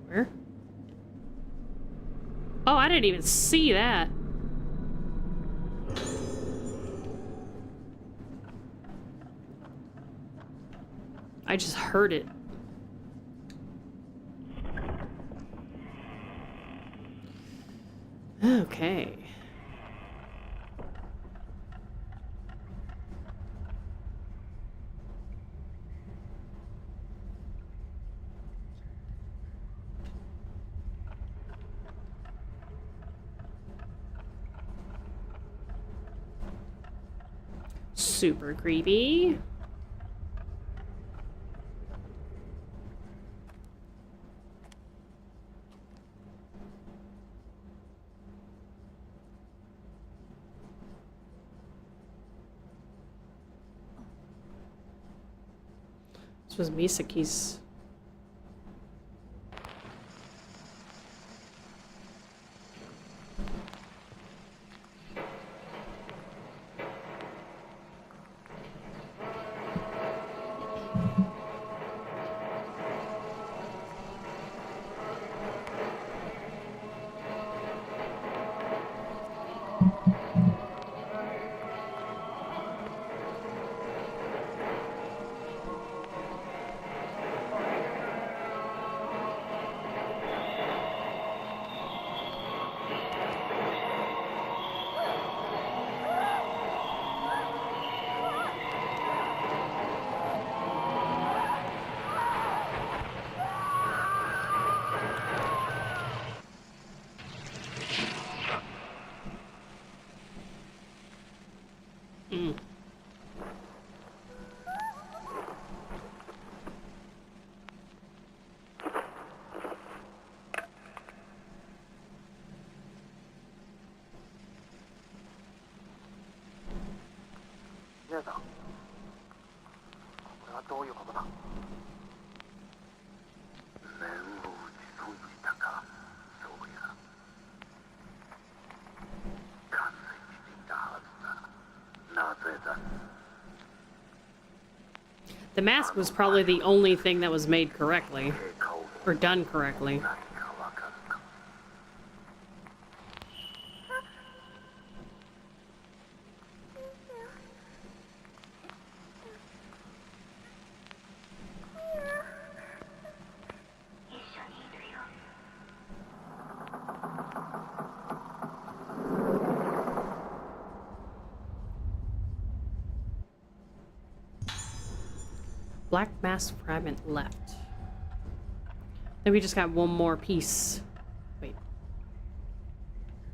Where? Oh, I didn't even see that. I just heard it. Okay. Super creepy. This was Misaki's. The mask was probably the only thing that was made correctly. Or done correctly. Black mass fragment left. Then we just got one more piece. Wait.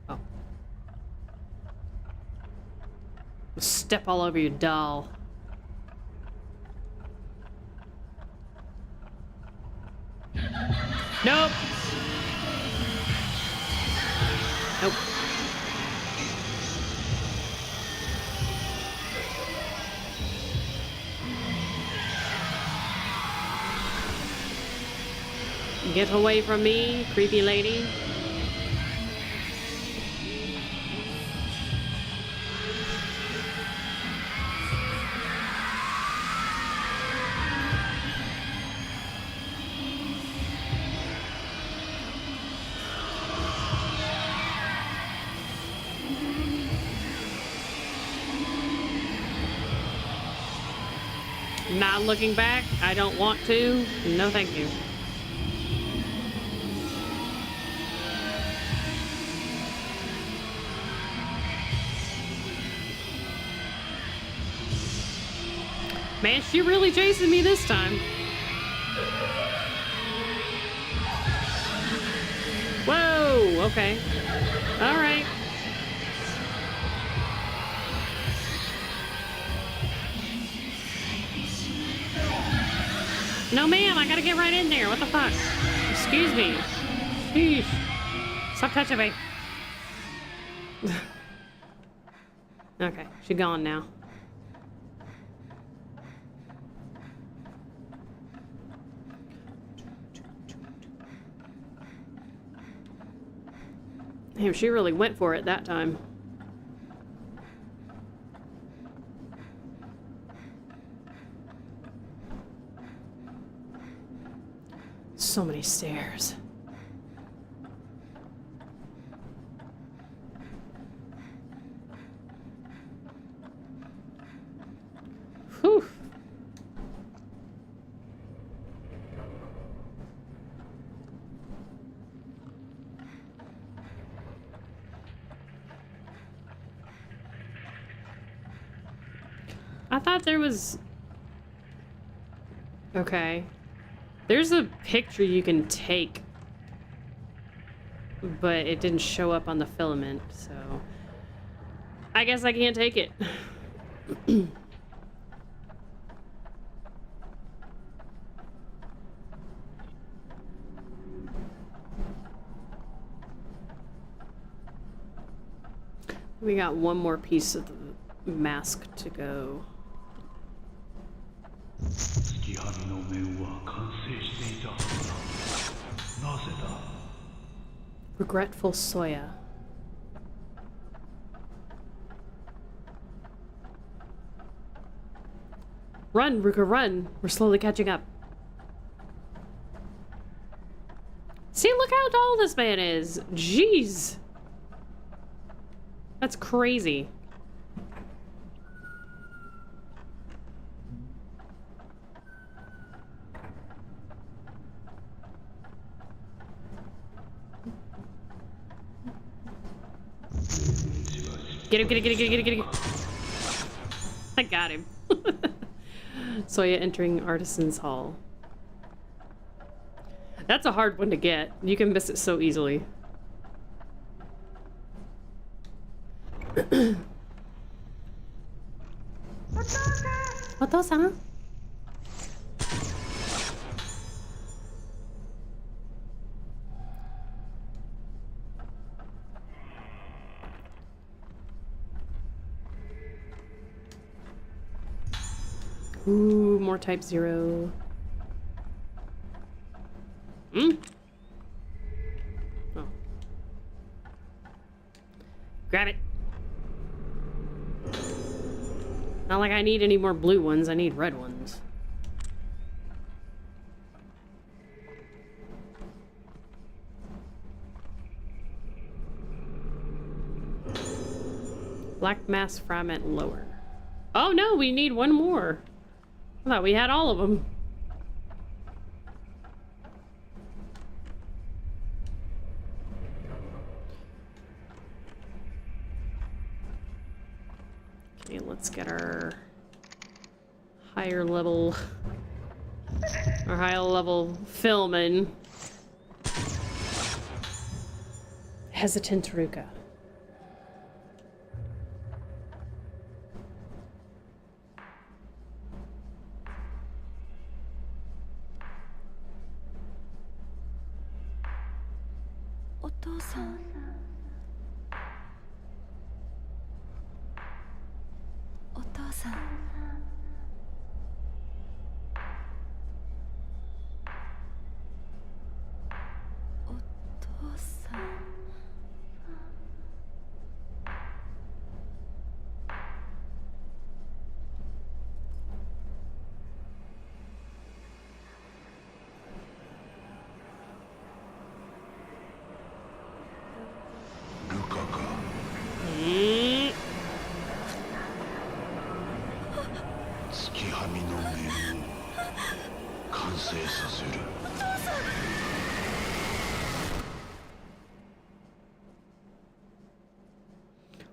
Oh. Step all over your doll. Nope. Nope. Get away from me, creepy lady. Not looking back. I don't want to. No, thank you. Man, she really chasing me this time. Whoa, okay. All right. No, ma'am, I gotta get right in there. What the fuck? Excuse me. Sheesh. Stop touching me. Okay, she gone now. Damn, she really went for it that time. So many stairs. Whew. I thought there was... Okay. There's a picture you can take, but it didn't show up on the filament, so... I guess I can't take it. We got one more piece of the mask to go. Regretful Soya. Run, Ruka, run! We're slowly catching up. See, look how tall this man is! Jeez! That's crazy. Get him, get him, get him, get him, get him, get him. I got him. Soya entering Artisan's Hall. That's a hard one to get. You can miss it so easily. Otosan? Ooh, more type 0. Hmm? Oh. Grab it. Not like I need any more blue ones, I need red ones. Black mass fragment lower. Oh no, we need one more. I thought we had all of them. Okay, let's get our higher level film in. Hesitant Ruka.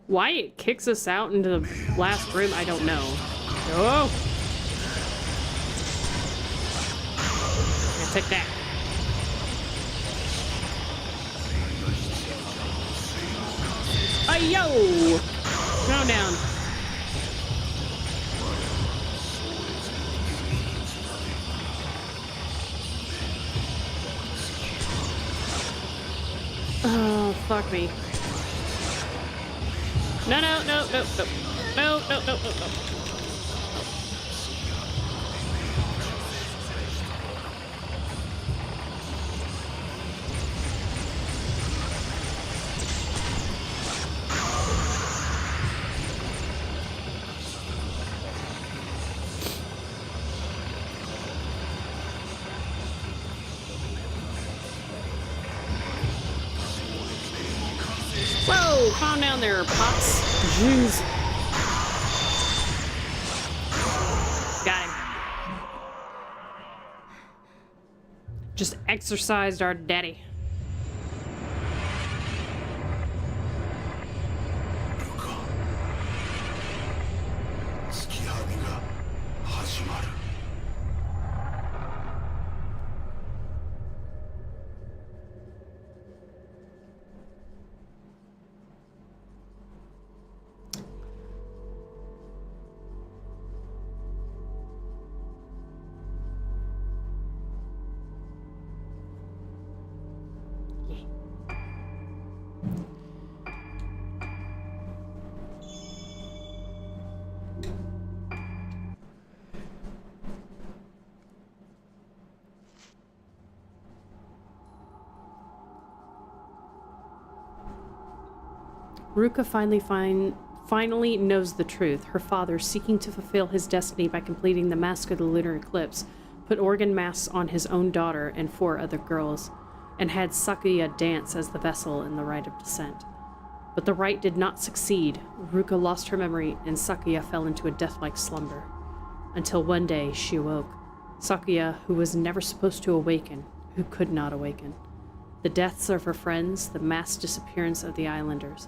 Why it kicks us out into the last room, I don't know. Oh! Yeah, take that. Yo! Go down. Oh, fuck me. No, no, no, no, no. No, no, no, no, no. Whoa, calm down there, Pops. Jeez. Got him. Just exercised our daddy. Ruka finally knows the truth. Her father, seeking to fulfill his destiny by completing the Mask of the Lunar Eclipse, put organ masks on his own daughter and 4 other girls, and had Sakuya dance as the vessel in the rite of descent. But the rite did not succeed. Ruka lost her memory, and Sakuya fell into a death-like slumber. Until one day, she awoke. Sakuya, who was never supposed to awaken, who could not awaken. The deaths of her friends, the mass disappearance of the islanders.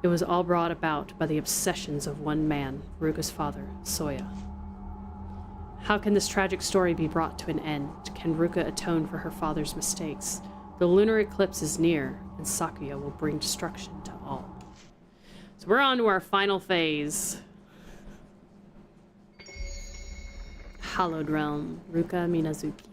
It was all brought about by the obsessions of one man, Ruka's father, Soya. How can this tragic story be brought to an end? Can Ruka atone for her father's mistakes? The lunar eclipse is near, and Sakuya will bring destruction to all. So we're on to our final phase. Hallowed Realm, Ruka Minazuki.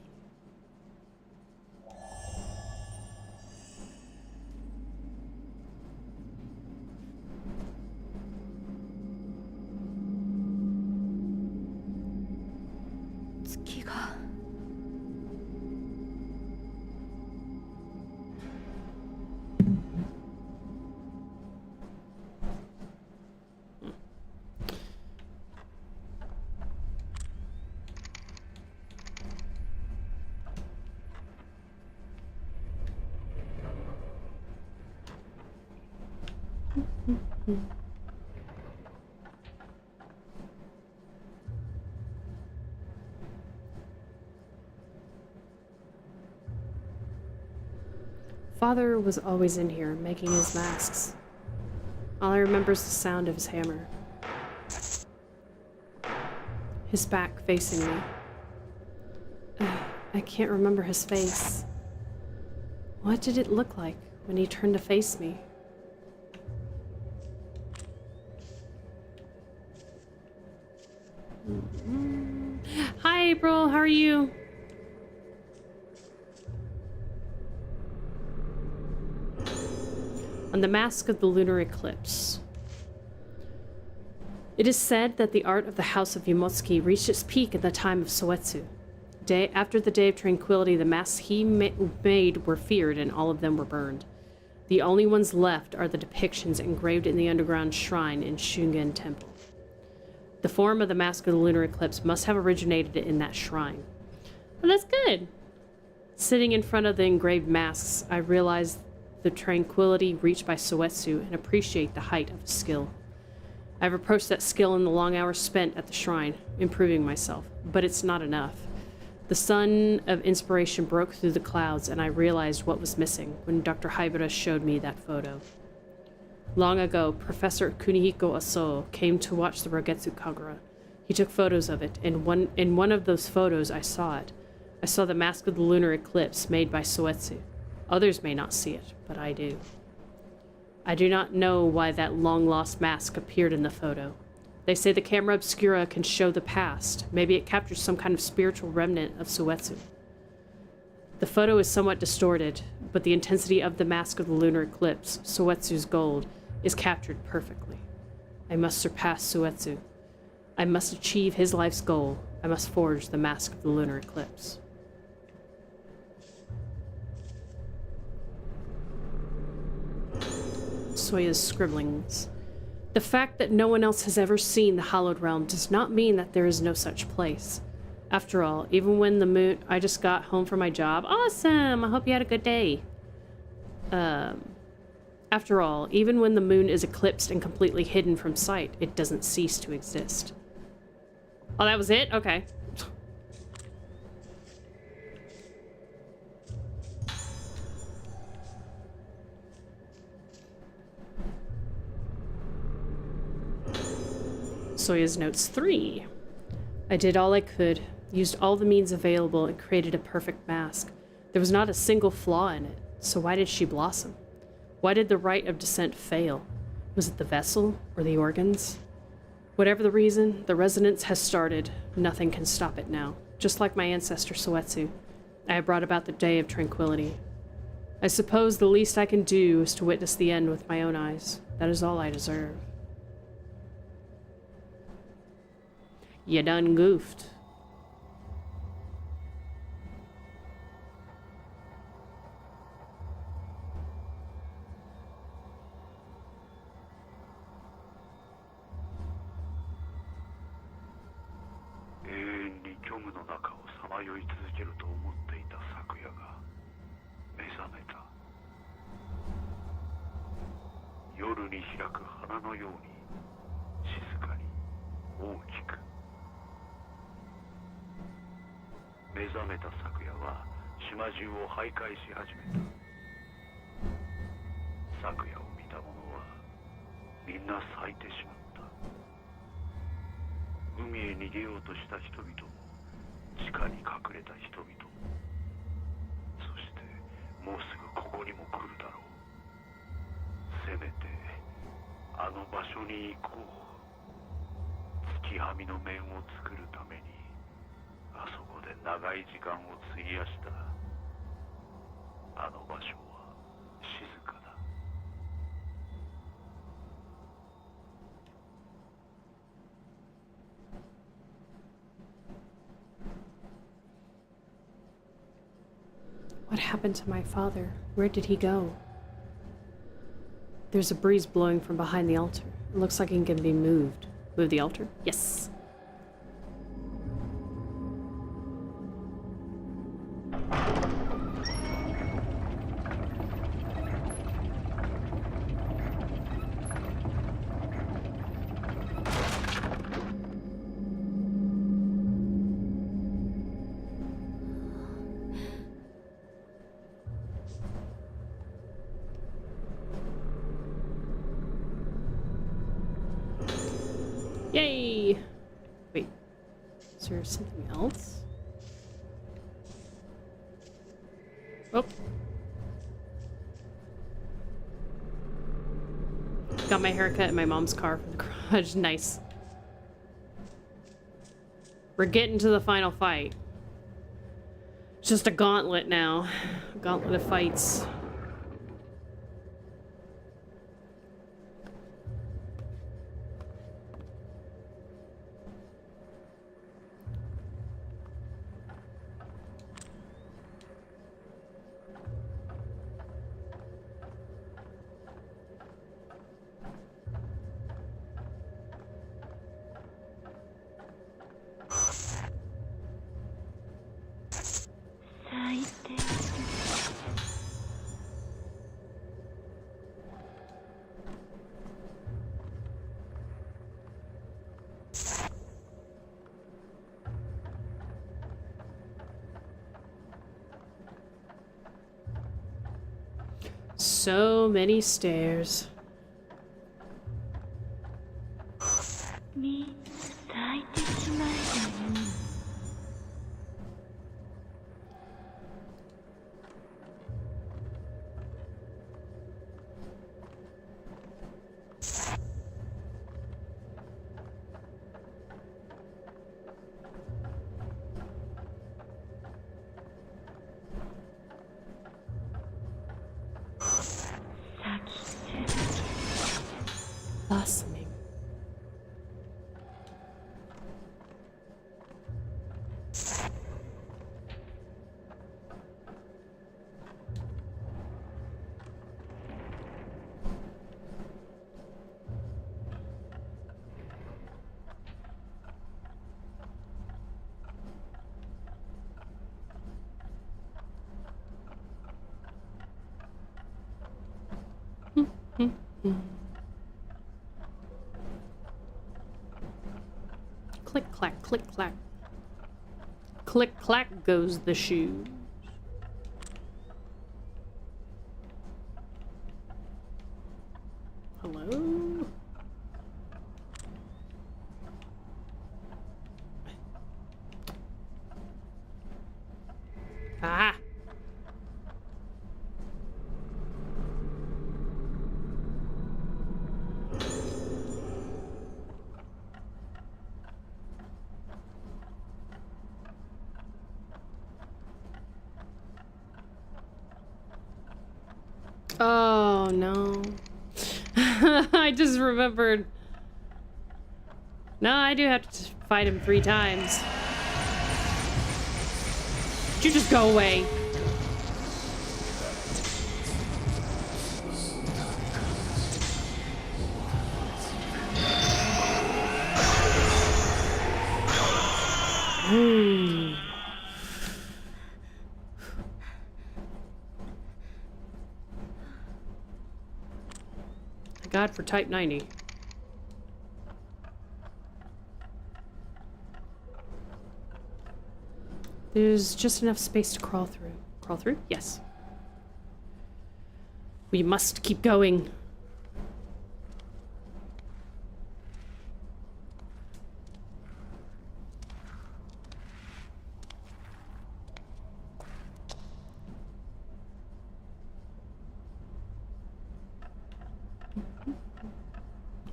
Father was always in here, making his masks. All I remember is the sound of his hammer. His back facing me. I can't remember his face. What did it look like when he turned to face me? Hi, April. How are you? On the Mask of the Lunar Eclipse. It is said that the art of the House of Yumotsuki reached its peak in the time of Soetsu. After the Day of Tranquility, the masks he made were feared and all of them were burned. The only ones left are the depictions engraved in the underground shrine in Shungen Temple. The form of the Mask of the Lunar Eclipse must have originated in that shrine. Well, that's good. Sitting in front of the engraved masks, I realized the tranquility reached by Soetsu and appreciate the height of his skill. I've approached that skill in the long hours spent at the shrine, improving myself, but it's not enough. The sun of inspiration broke through the clouds, and I realized what was missing when Dr. Haibara showed me that photo. Long ago, Professor Kunihiko Aso came to watch the Rogetsu Kagura. He took photos of it, and in one of those photos I saw it. I saw the mask of the lunar eclipse made by Soetsu. Others may not see it, but I do. I do not know why that long-lost mask appeared in the photo. They say the camera obscura can show the past. Maybe it captures some kind of spiritual remnant of Soetsu. The photo is somewhat distorted, but the intensity of the mask of the lunar eclipse, Soetsu's gold, is captured perfectly. I must surpass Soetsu. I must achieve his life's goal. I must forge the mask of the lunar eclipse. Soya's scribblings. The fact that no one else has ever seen the Hallowed Realm does not mean that there is no such place. After all, even when the moon... I just got home from my job. Awesome! I hope you had a good day. After all, even when the moon is eclipsed and completely hidden from sight, it doesn't cease to exist. Oh, that was it? Okay. Soya's Notes 3. I did all I could, used all the means available, and created a perfect mask. There was not a single flaw in it, so why did she blossom? Why did the rite of descent fail? Was it the vessel or the organs? Whatever the reason, the resonance has started. Nothing can stop it now. Just like my ancestor Soetsu, I have brought about the day of tranquility. I suppose the least I can do is to witness the end with my own eyes. That is all I deserve. You done goofed. What happened to my father? Where did he go? There's a breeze blowing from behind the altar. It looks like it can be moved. Move the altar? Yes. Yay! Wait, is there something else? Oh. Got my haircut in my mom's car from the garage. Nice. We're getting to the final fight. It's just a gauntlet now. A gauntlet of fights. So many stairs. に咲いてしまえばいい。Blossoming. Click clack, click clack. Click clack goes the shoe. Hello? Ah! Oh no. I just remembered. No, I do have to fight him 3 times. Would you just go away? God for type 90. There's just enough space to crawl through. Crawl through? Yes. We must keep going.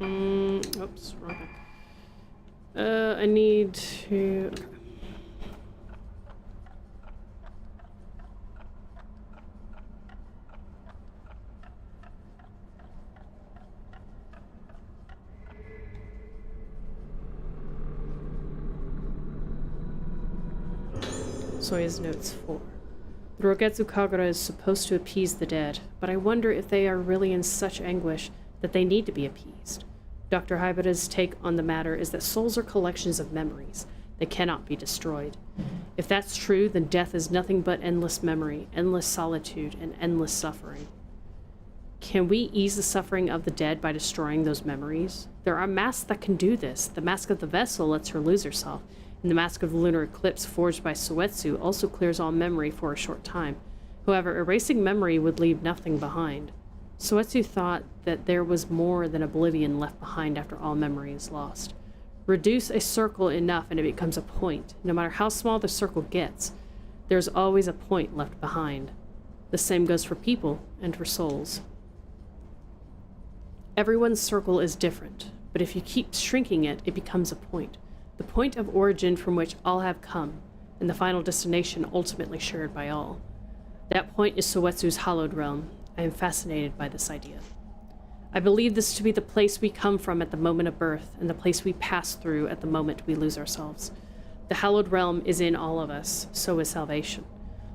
Oops, wrong thing. I need to... Okay. Soya's notes 4. The Rogetsu Kagura is supposed to appease the dead, but I wonder if they are really in such anguish that they need to be appeased. Dr. Haibata's take on the matter is that souls are collections of memories. They cannot be destroyed. If that's true, then death is nothing but endless memory, endless solitude, and endless suffering. Can we ease the suffering of the dead by destroying those memories? There are masks that can do this. The mask of the vessel lets her lose herself, and the mask of the lunar eclipse forged by Soetsu also clears all memory for a short time. However, erasing memory would leave nothing behind. Soetsu thought that there was more than oblivion left behind after all memory is lost. Reduce a circle enough and it becomes a point. No matter how small the circle gets, there's always a point left behind. The same goes for people and for souls. Everyone's circle is different, but if you keep shrinking it, it becomes a point. The point of origin from which all have come, and the final destination ultimately shared by all. That point is Soetsu's hallowed realm. I am fascinated by this idea. I believe this to be the place we come from at the moment of birth, and the place we pass through at the moment we lose ourselves. The hallowed realm is in all of us, so is salvation.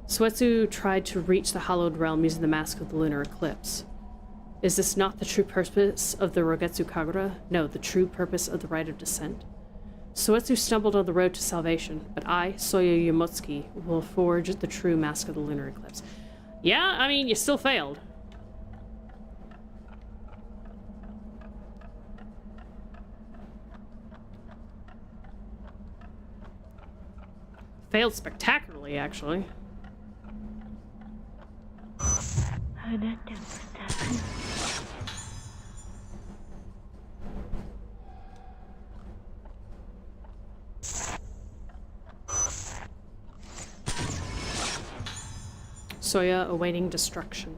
Soetsu tried to reach the hallowed realm using the mask of the lunar eclipse. Is this not the true purpose of the Rogetsu Kagura? No, the true purpose of the rite of descent? Soetsu stumbled on the road to salvation, but I, Soya Yamotsuki, will forge the true mask of the lunar eclipse. Yeah, I mean, you still failed. Failed spectacularly, actually. あなたも咲く。Soya awaiting destruction.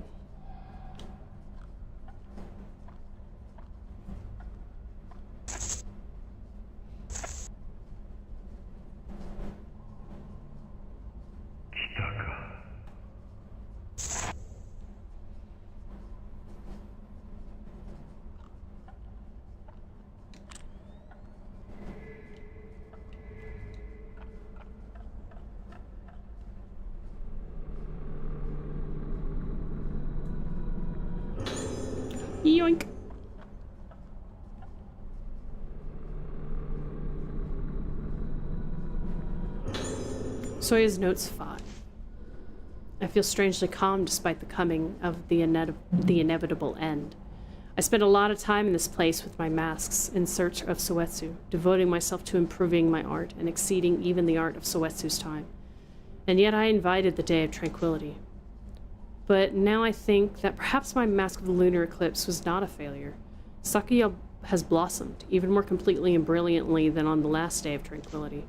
Yoink. Soya's notes 5. I feel strangely calm despite the coming of the inevitable end. I spent a lot of time in this place with my masks in search of Soetsu, devoting myself to improving my art and exceeding even the art of Soetsu's time. And yet I invited the day of tranquility. But now I think that perhaps my Mask of the Lunar Eclipse was not a failure. Sakuya has blossomed, even more completely and brilliantly than on the last day of tranquility.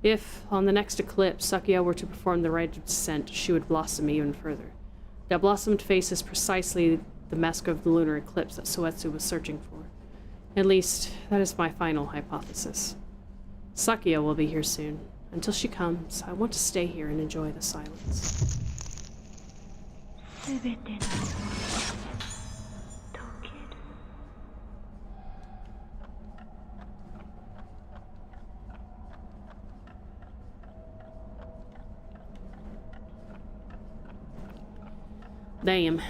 If, on the next eclipse, Sakuya were to perform the rite of descent, she would blossom even further. That blossomed face is precisely the Mask of the Lunar Eclipse that Soetsu was searching for. At least, that is my final hypothesis. Sakuya will be here soon. Until she comes, I want to stay here and enjoy the silence. すべてのものが溶ける。Damn.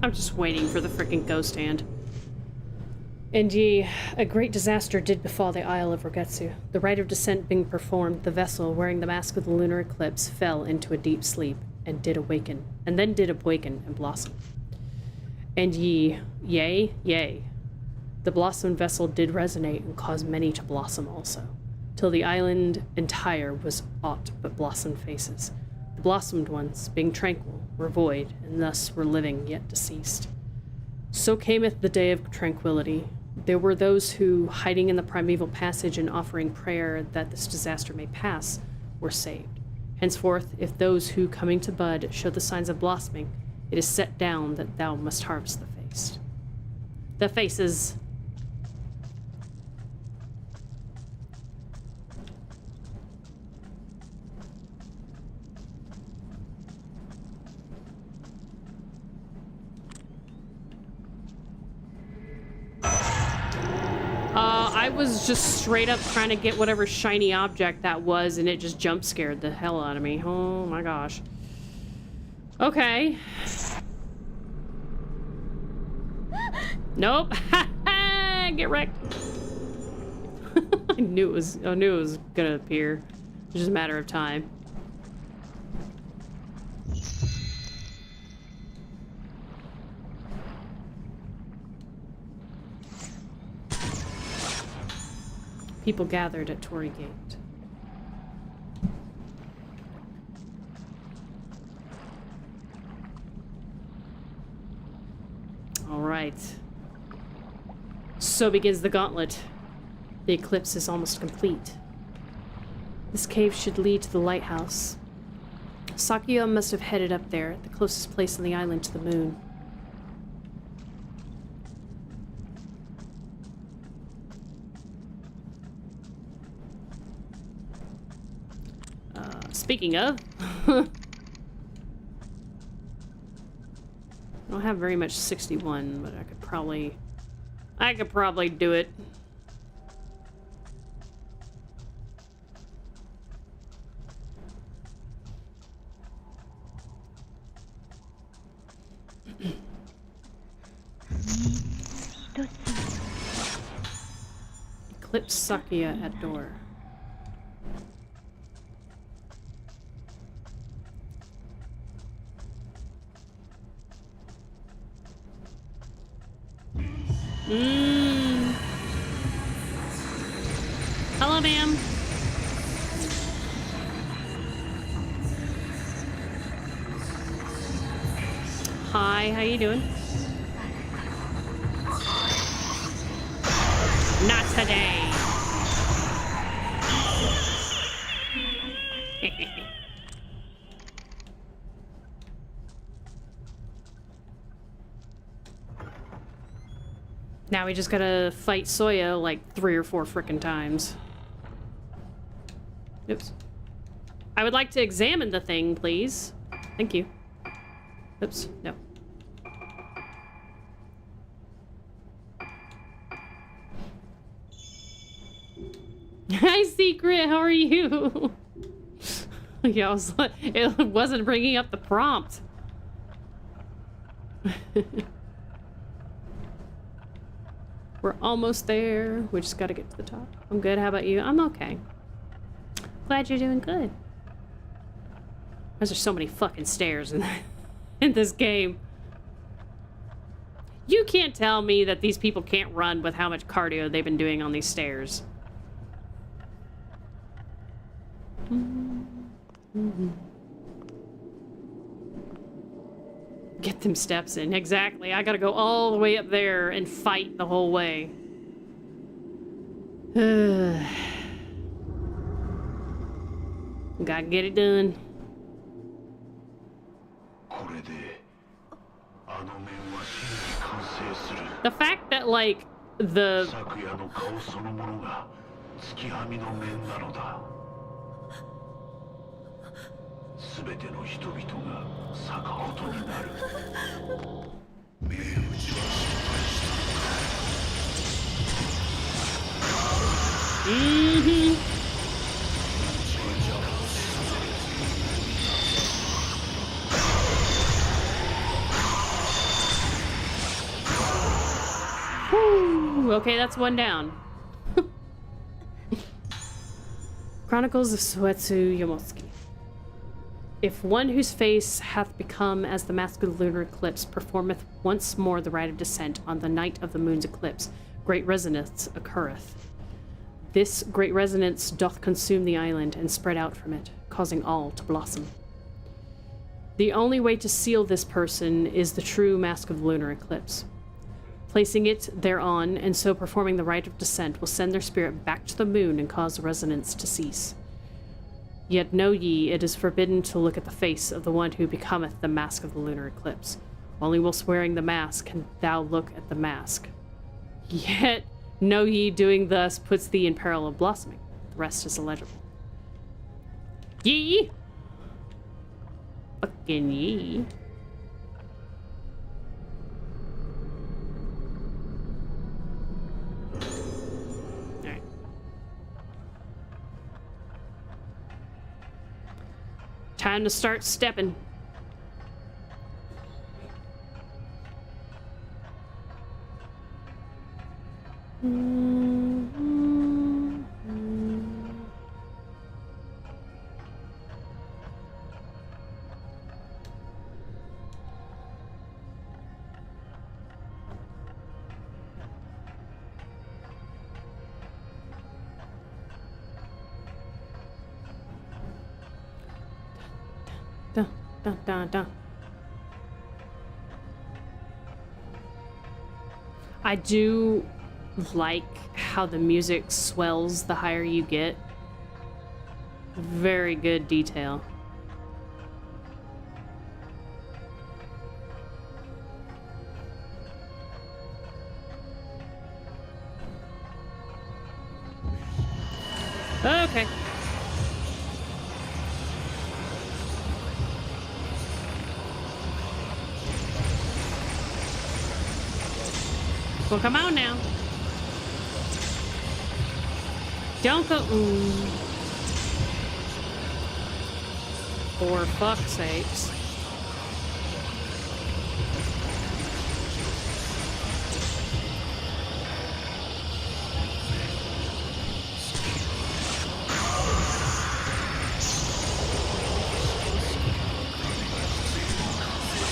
I'm just waiting for the frickin' ghost hand. And ye, a great disaster did befall the Isle of Rogetsu. The rite of descent being performed, the vessel, wearing the mask of the lunar eclipse, fell into a deep sleep, and did awaken and blossom. And ye, yea, the blossomed vessel did resonate and cause many to blossom also, till the island entire was aught but blossomed faces. The blossomed ones, being tranquil, were void, and thus were living yet deceased. So cameth the day of tranquility. There were those who, hiding in the primeval passage and offering prayer that this disaster may pass, were saved. Henceforth, if those who, coming to bud, show the signs of blossoming, it is set down that thou must harvest the face. The faces. I was just straight up trying to get whatever shiny object that was, and it just jump scared the hell out of me. Oh my gosh. Okay. Nope. Get wrecked. I knew it was gonna appear. It's just a matter of time. People gathered at Torii Gate. All right. So begins the gauntlet. The eclipse is almost complete. This cave should lead to the lighthouse. Sakya must have headed up there, the closest place on the island to the moon. Speaking of, I don't have very much 61, but I could probably do it. Eclipse Sakya at door. Hello, ma'am. Hi, how you doing? Not today. Now we just gotta fight Soya like 3 or 4 frickin' times. Oops. I would like to examine the thing, please. Thank you. Oops, no. Hi, Secret, how are you? Yeah, it wasn't bringing up the prompt. We're almost there. We just gotta get to the top. I'm good. How about you? I'm okay. Glad you're doing good. There's so many fucking stairs in this game. You can't tell me that these people can't run with how much cardio they've been doing on these stairs. Get them steps in. Exactly. I gotta go all the way up there and fight the whole way. Gotta get it done. The fact that, like, the... Whew, okay, that's one down. Chronicles of Suetsu Yomotsuki. If one whose face hath become as the mask of the lunar eclipse performeth once more the rite of descent on the night of the moon's eclipse, great resonance occurreth. This great resonance doth consume the island and spread out from it, causing all to blossom. The only way to seal this person is the true mask of the lunar eclipse. Placing it thereon, and so performing the rite of descent, will send their spirit back to the moon and cause the resonance to cease. Yet know ye, it is forbidden to look at the face of the one who becometh the mask of the lunar eclipse. Only whilst wearing the mask can thou look at the mask. Yet know ye, doing thus puts thee in peril of blossoming. The rest is illegible. Yee! Fucking yee. Alright. Time to start stepping. Dun, dun, dun, dun. I do like how the music swells the higher you get. Very good detail. Well, come on now. Don't go. For fuck's sakes.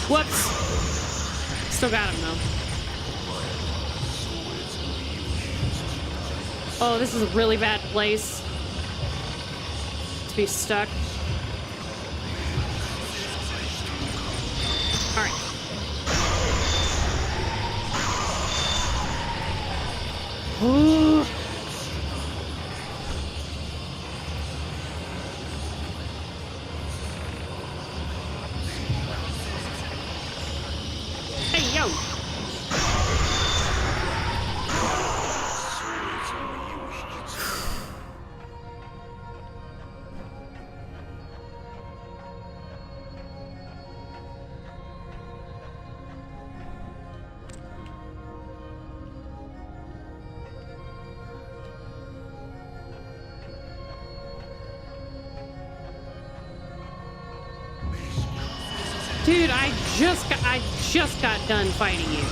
Whoops. Still got him though. Oh, this is a really bad place to be stuck. All right. Ooh. Hey, yo. Dude, I just got done fighting you.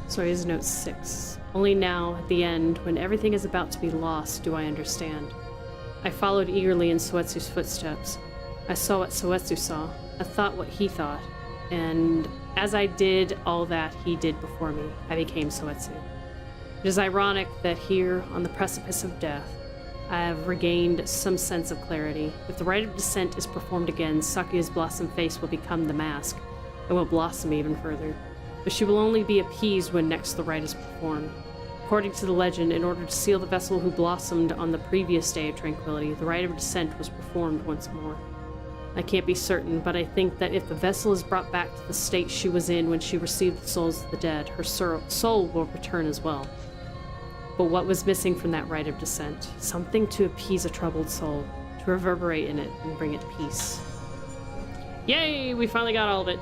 Sorry, is note 6. Only now, at the end, when everything is about to be lost, do I understand. I followed eagerly in Soetsu's footsteps. I saw what Soetsu saw. I thought what he thought. And as I did all that he did before me, I became Soetsu. It is ironic that here, on the precipice of death, I have regained some sense of clarity. If the rite of descent is performed again, Sakuya's blossom face will become the mask, and will blossom even further. But she will only be appeased when next the rite is performed. According to the legend, in order to seal the vessel who blossomed on the previous day of tranquility, the rite of descent was performed once more. I can't be certain, but I think that if the vessel is brought back to the state she was in when she received the souls of the dead, her soul will return as well. But what was missing from that rite of descent? Something to appease a troubled soul, to reverberate in it and bring it peace. Yay! We finally got all of it.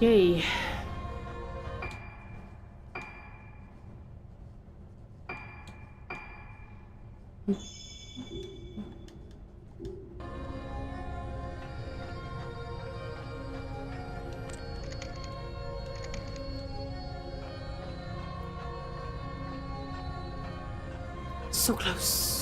Yay. So close.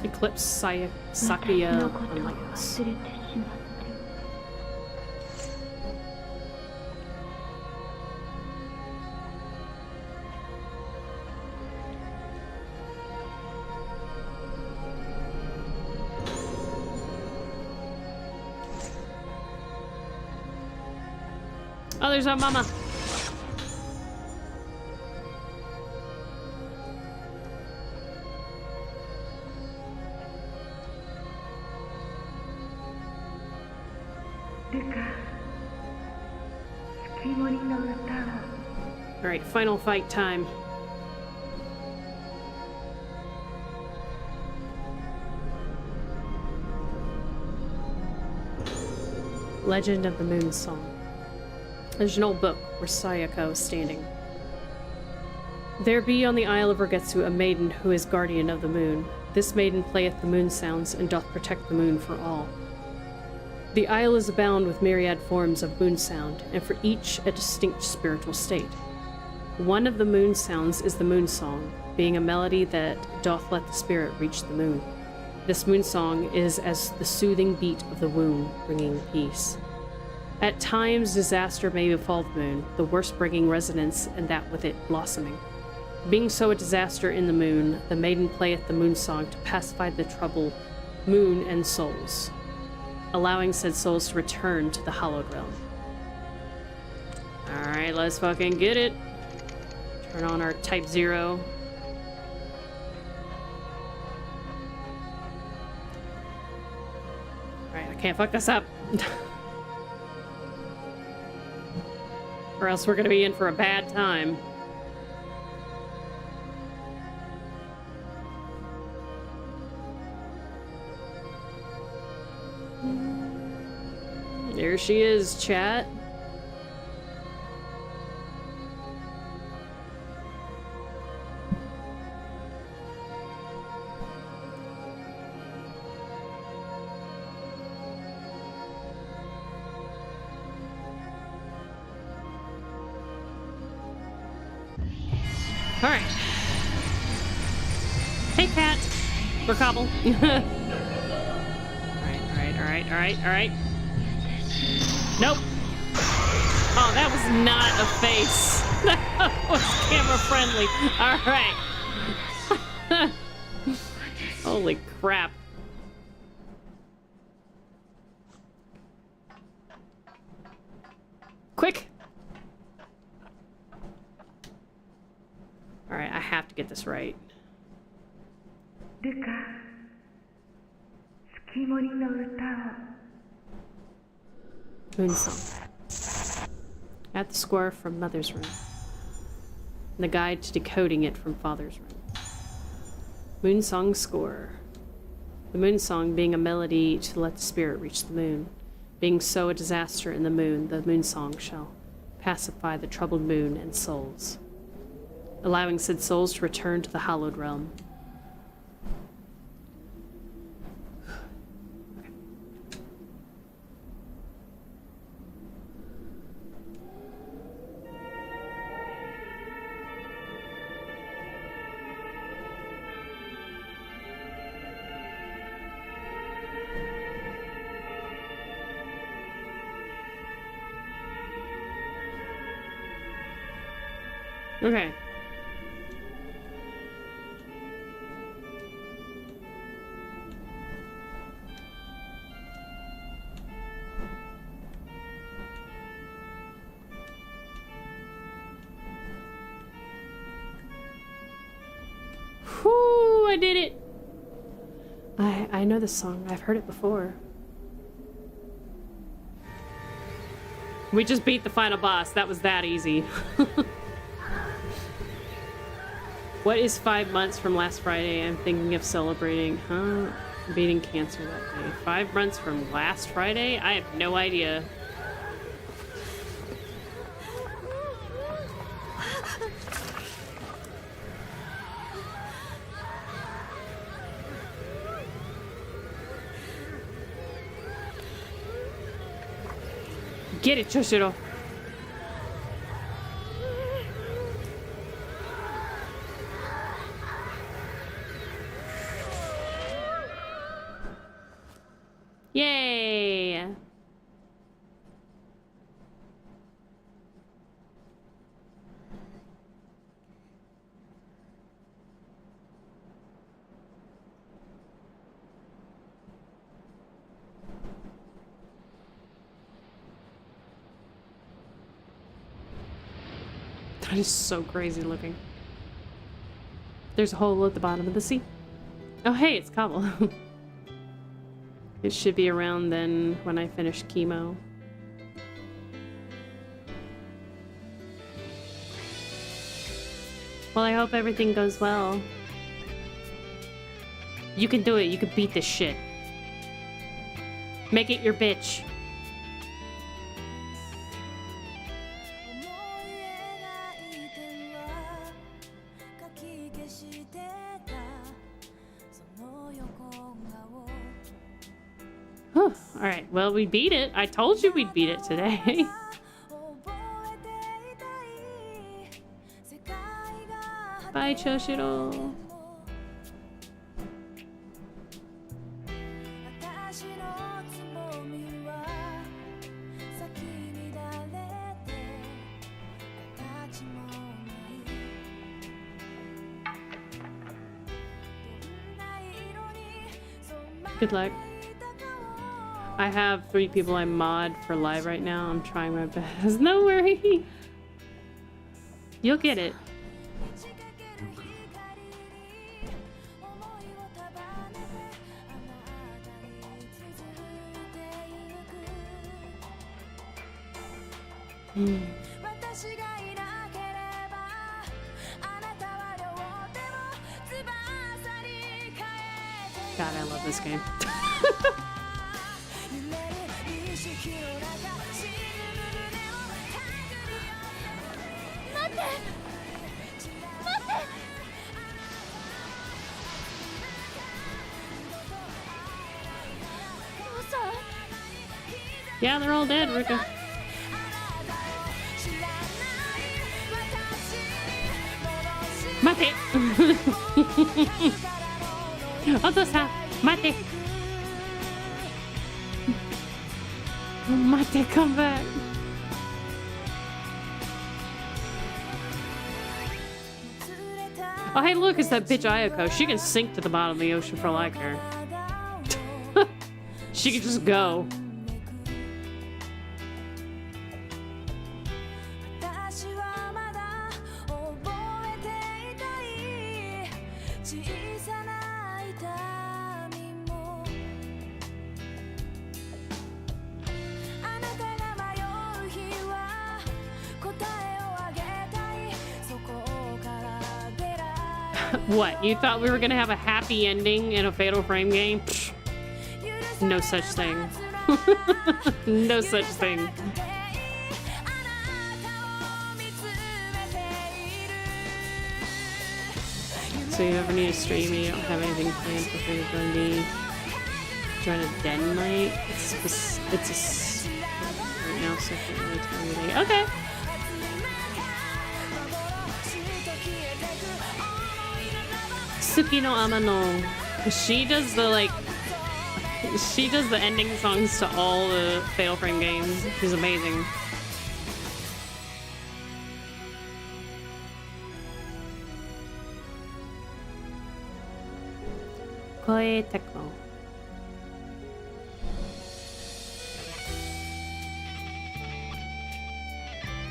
Eclipse Sakuya Alliance. Oh, there's our mama. Alright, final fight time. Legend of the Moon Song. There's an old book where Sayaka is standing. There be on the isle of Urgetsu a maiden who is guardian of the moon. This maiden playeth the moon sounds and doth protect the moon for all. The isle is abound with myriad forms of moon sound, and for each a distinct spiritual state. One of the moon sounds is the moon song. being a melody that doth let the spirit reach the moon. This moon song is as the soothing beat of the womb, bringing peace. At times, disaster may befall the moon, the worst bringing resonance, and that with it blossoming. Being so a disaster in the moon, the maiden playeth the moon song to pacify the troubled moon and souls, allowing said souls to return to the hallowed realm. Alright, let's fucking get it. Turn on our Type 0. Alright, I can't fuck this up. Or else we're gonna be in for a bad time. There she is, chat. All right. Hey, cat. Or Cobble. All right. Nope. Oh, that was not a face. That was camera friendly. All right. Holy crap. Quick. All right, I have to get this right. Luca, 月森の歌を Moon song. At the score from Mother's room. And the guide to decoding it from Father's room. Moon song score. The moon song being a melody to let the spirit reach the moon. Being so a disaster in the moon song shall pacify the troubled moon and souls, allowing said souls to return to the hallowed realm. Okay. Whoo, I did it. I know this song. I've heard it before. We just beat the final boss. That was that easy. What is 5 months from last Friday? I'm thinking of celebrating, beating cancer that day. 5 months from last Friday? I have no idea. Get it, Choshiro. Yay! That is so crazy looking. There's a hole at the bottom of the sea. Oh, hey, it's Cobble. It should be around then when I finish chemo. Well, I hope everything goes well. You can do it. You can beat this shit. Make it your bitch. Alright, well, we beat it. I told you we'd beat it today. Bye, Choshiro. Good luck. I have 3 people I mod for live right now. I'm trying my best. No worry. You'll get it. God, I love this game. Yeah, they're all dead, Ruka. Mate! Otosa, mate! Mate, come back! Oh, hey, look, it's that bitch Ayako. She can sink to the bottom of the ocean for like her. She can just go. What, you thought we were gonna have a happy ending in a Fatal Frame game? Psh, no such thing. No such thing. So you ever need a stream and you don't have anything planned, feel free to join me. Join a den night. It's a right now, so I can't really tell you anything. Okay. Suki no Amano. She does the ending songs to all the Fatal Frame games. She's amazing. Koei Tecmo.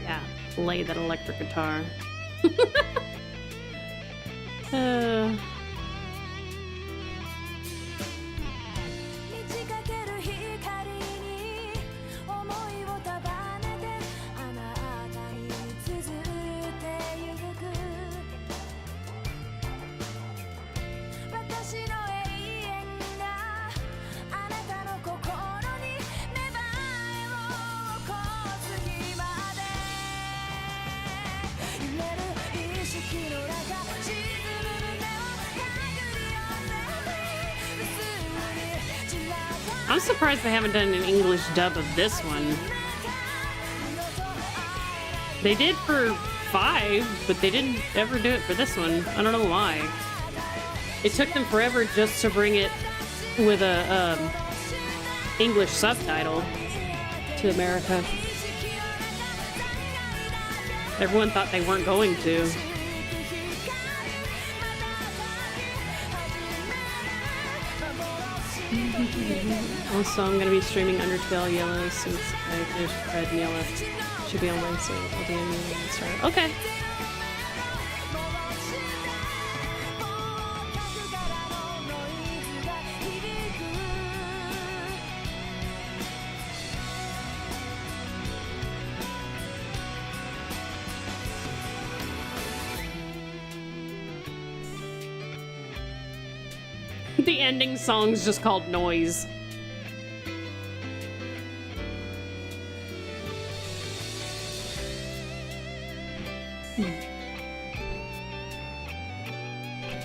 Yeah, play that electric guitar. I'm surprised they haven't done an English dub of this one. They did for 5, but they didn't ever do it for this one. I don't know why. It took them forever just to bring it with a English subtitle to America. Everyone thought they weren't going to. Also, I'm gonna be streaming Undertale Yellow since I finished Red and Yellow. Should be on Wednesday. I'll be in the start. Okay. The ending song's just called Noise.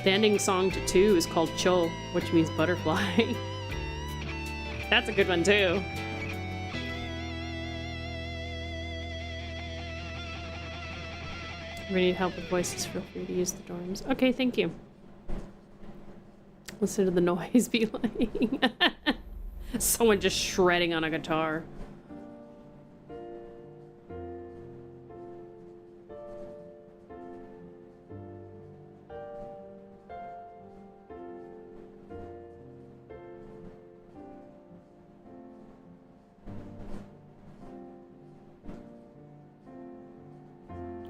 The ending song to 2 is called Cho, which means butterfly. That's a good one too. If you need help with voices, feel free to use the dorms. Okay, thank you. Listen to the noise be like. Someone just shredding on a guitar.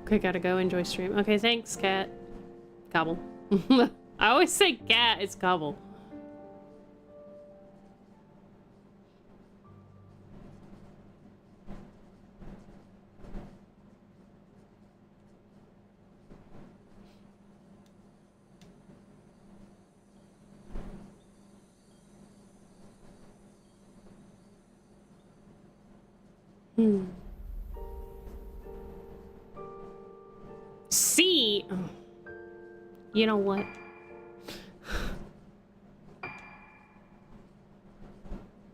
Okay, gotta go. Enjoy stream. Okay, thanks, cat. Gobble. I always say cat, it's gobble. See? You know what?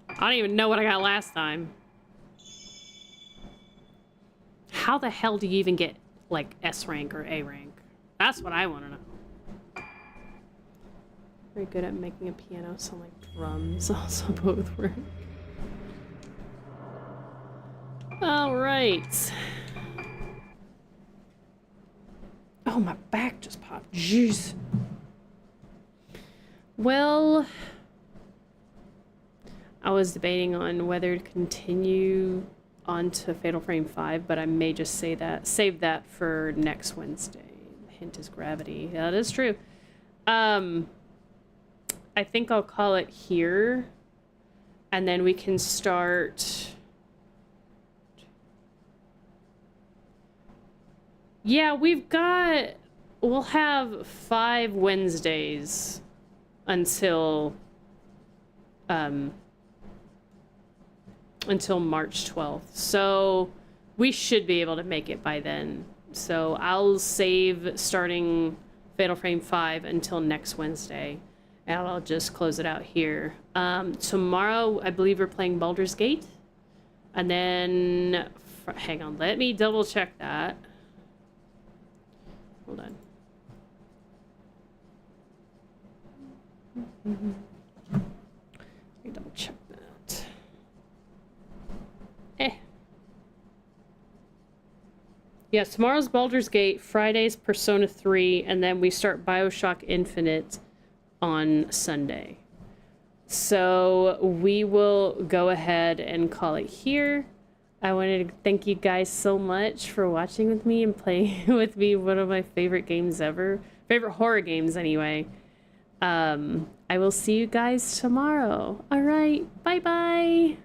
I don't even know what I got last time. How the hell do you even get, like, S rank or A rank? That's what I want to know. Very good at making a piano sound like drums. Also both work. Alright. Oh, my back just popped. Jeez. Well, I was debating on whether to continue on to Fatal Frame 5, but I may just save that for next Wednesday. The hint is gravity. Yeah, that is true. I think I'll call it here, and then we can start. Yeah, we'll have 5 Wednesdays until March 12th. So we should be able to make it by then. So I'll save starting Fatal Frame 5 until next Wednesday. And I'll just close it out here. Tomorrow, I believe we're playing Baldur's Gate. And then, hang on, let me double check that. Hold on. Let me double check that. Yeah, tomorrow's Baldur's Gate, Friday's Persona 3, and then we start BioShock Infinite on Sunday. So we will go ahead and call it here. I wanted to thank you guys so much for watching with me and playing with me one of my favorite games ever. Favorite horror games, anyway. I will see you guys tomorrow. All right. Bye-bye.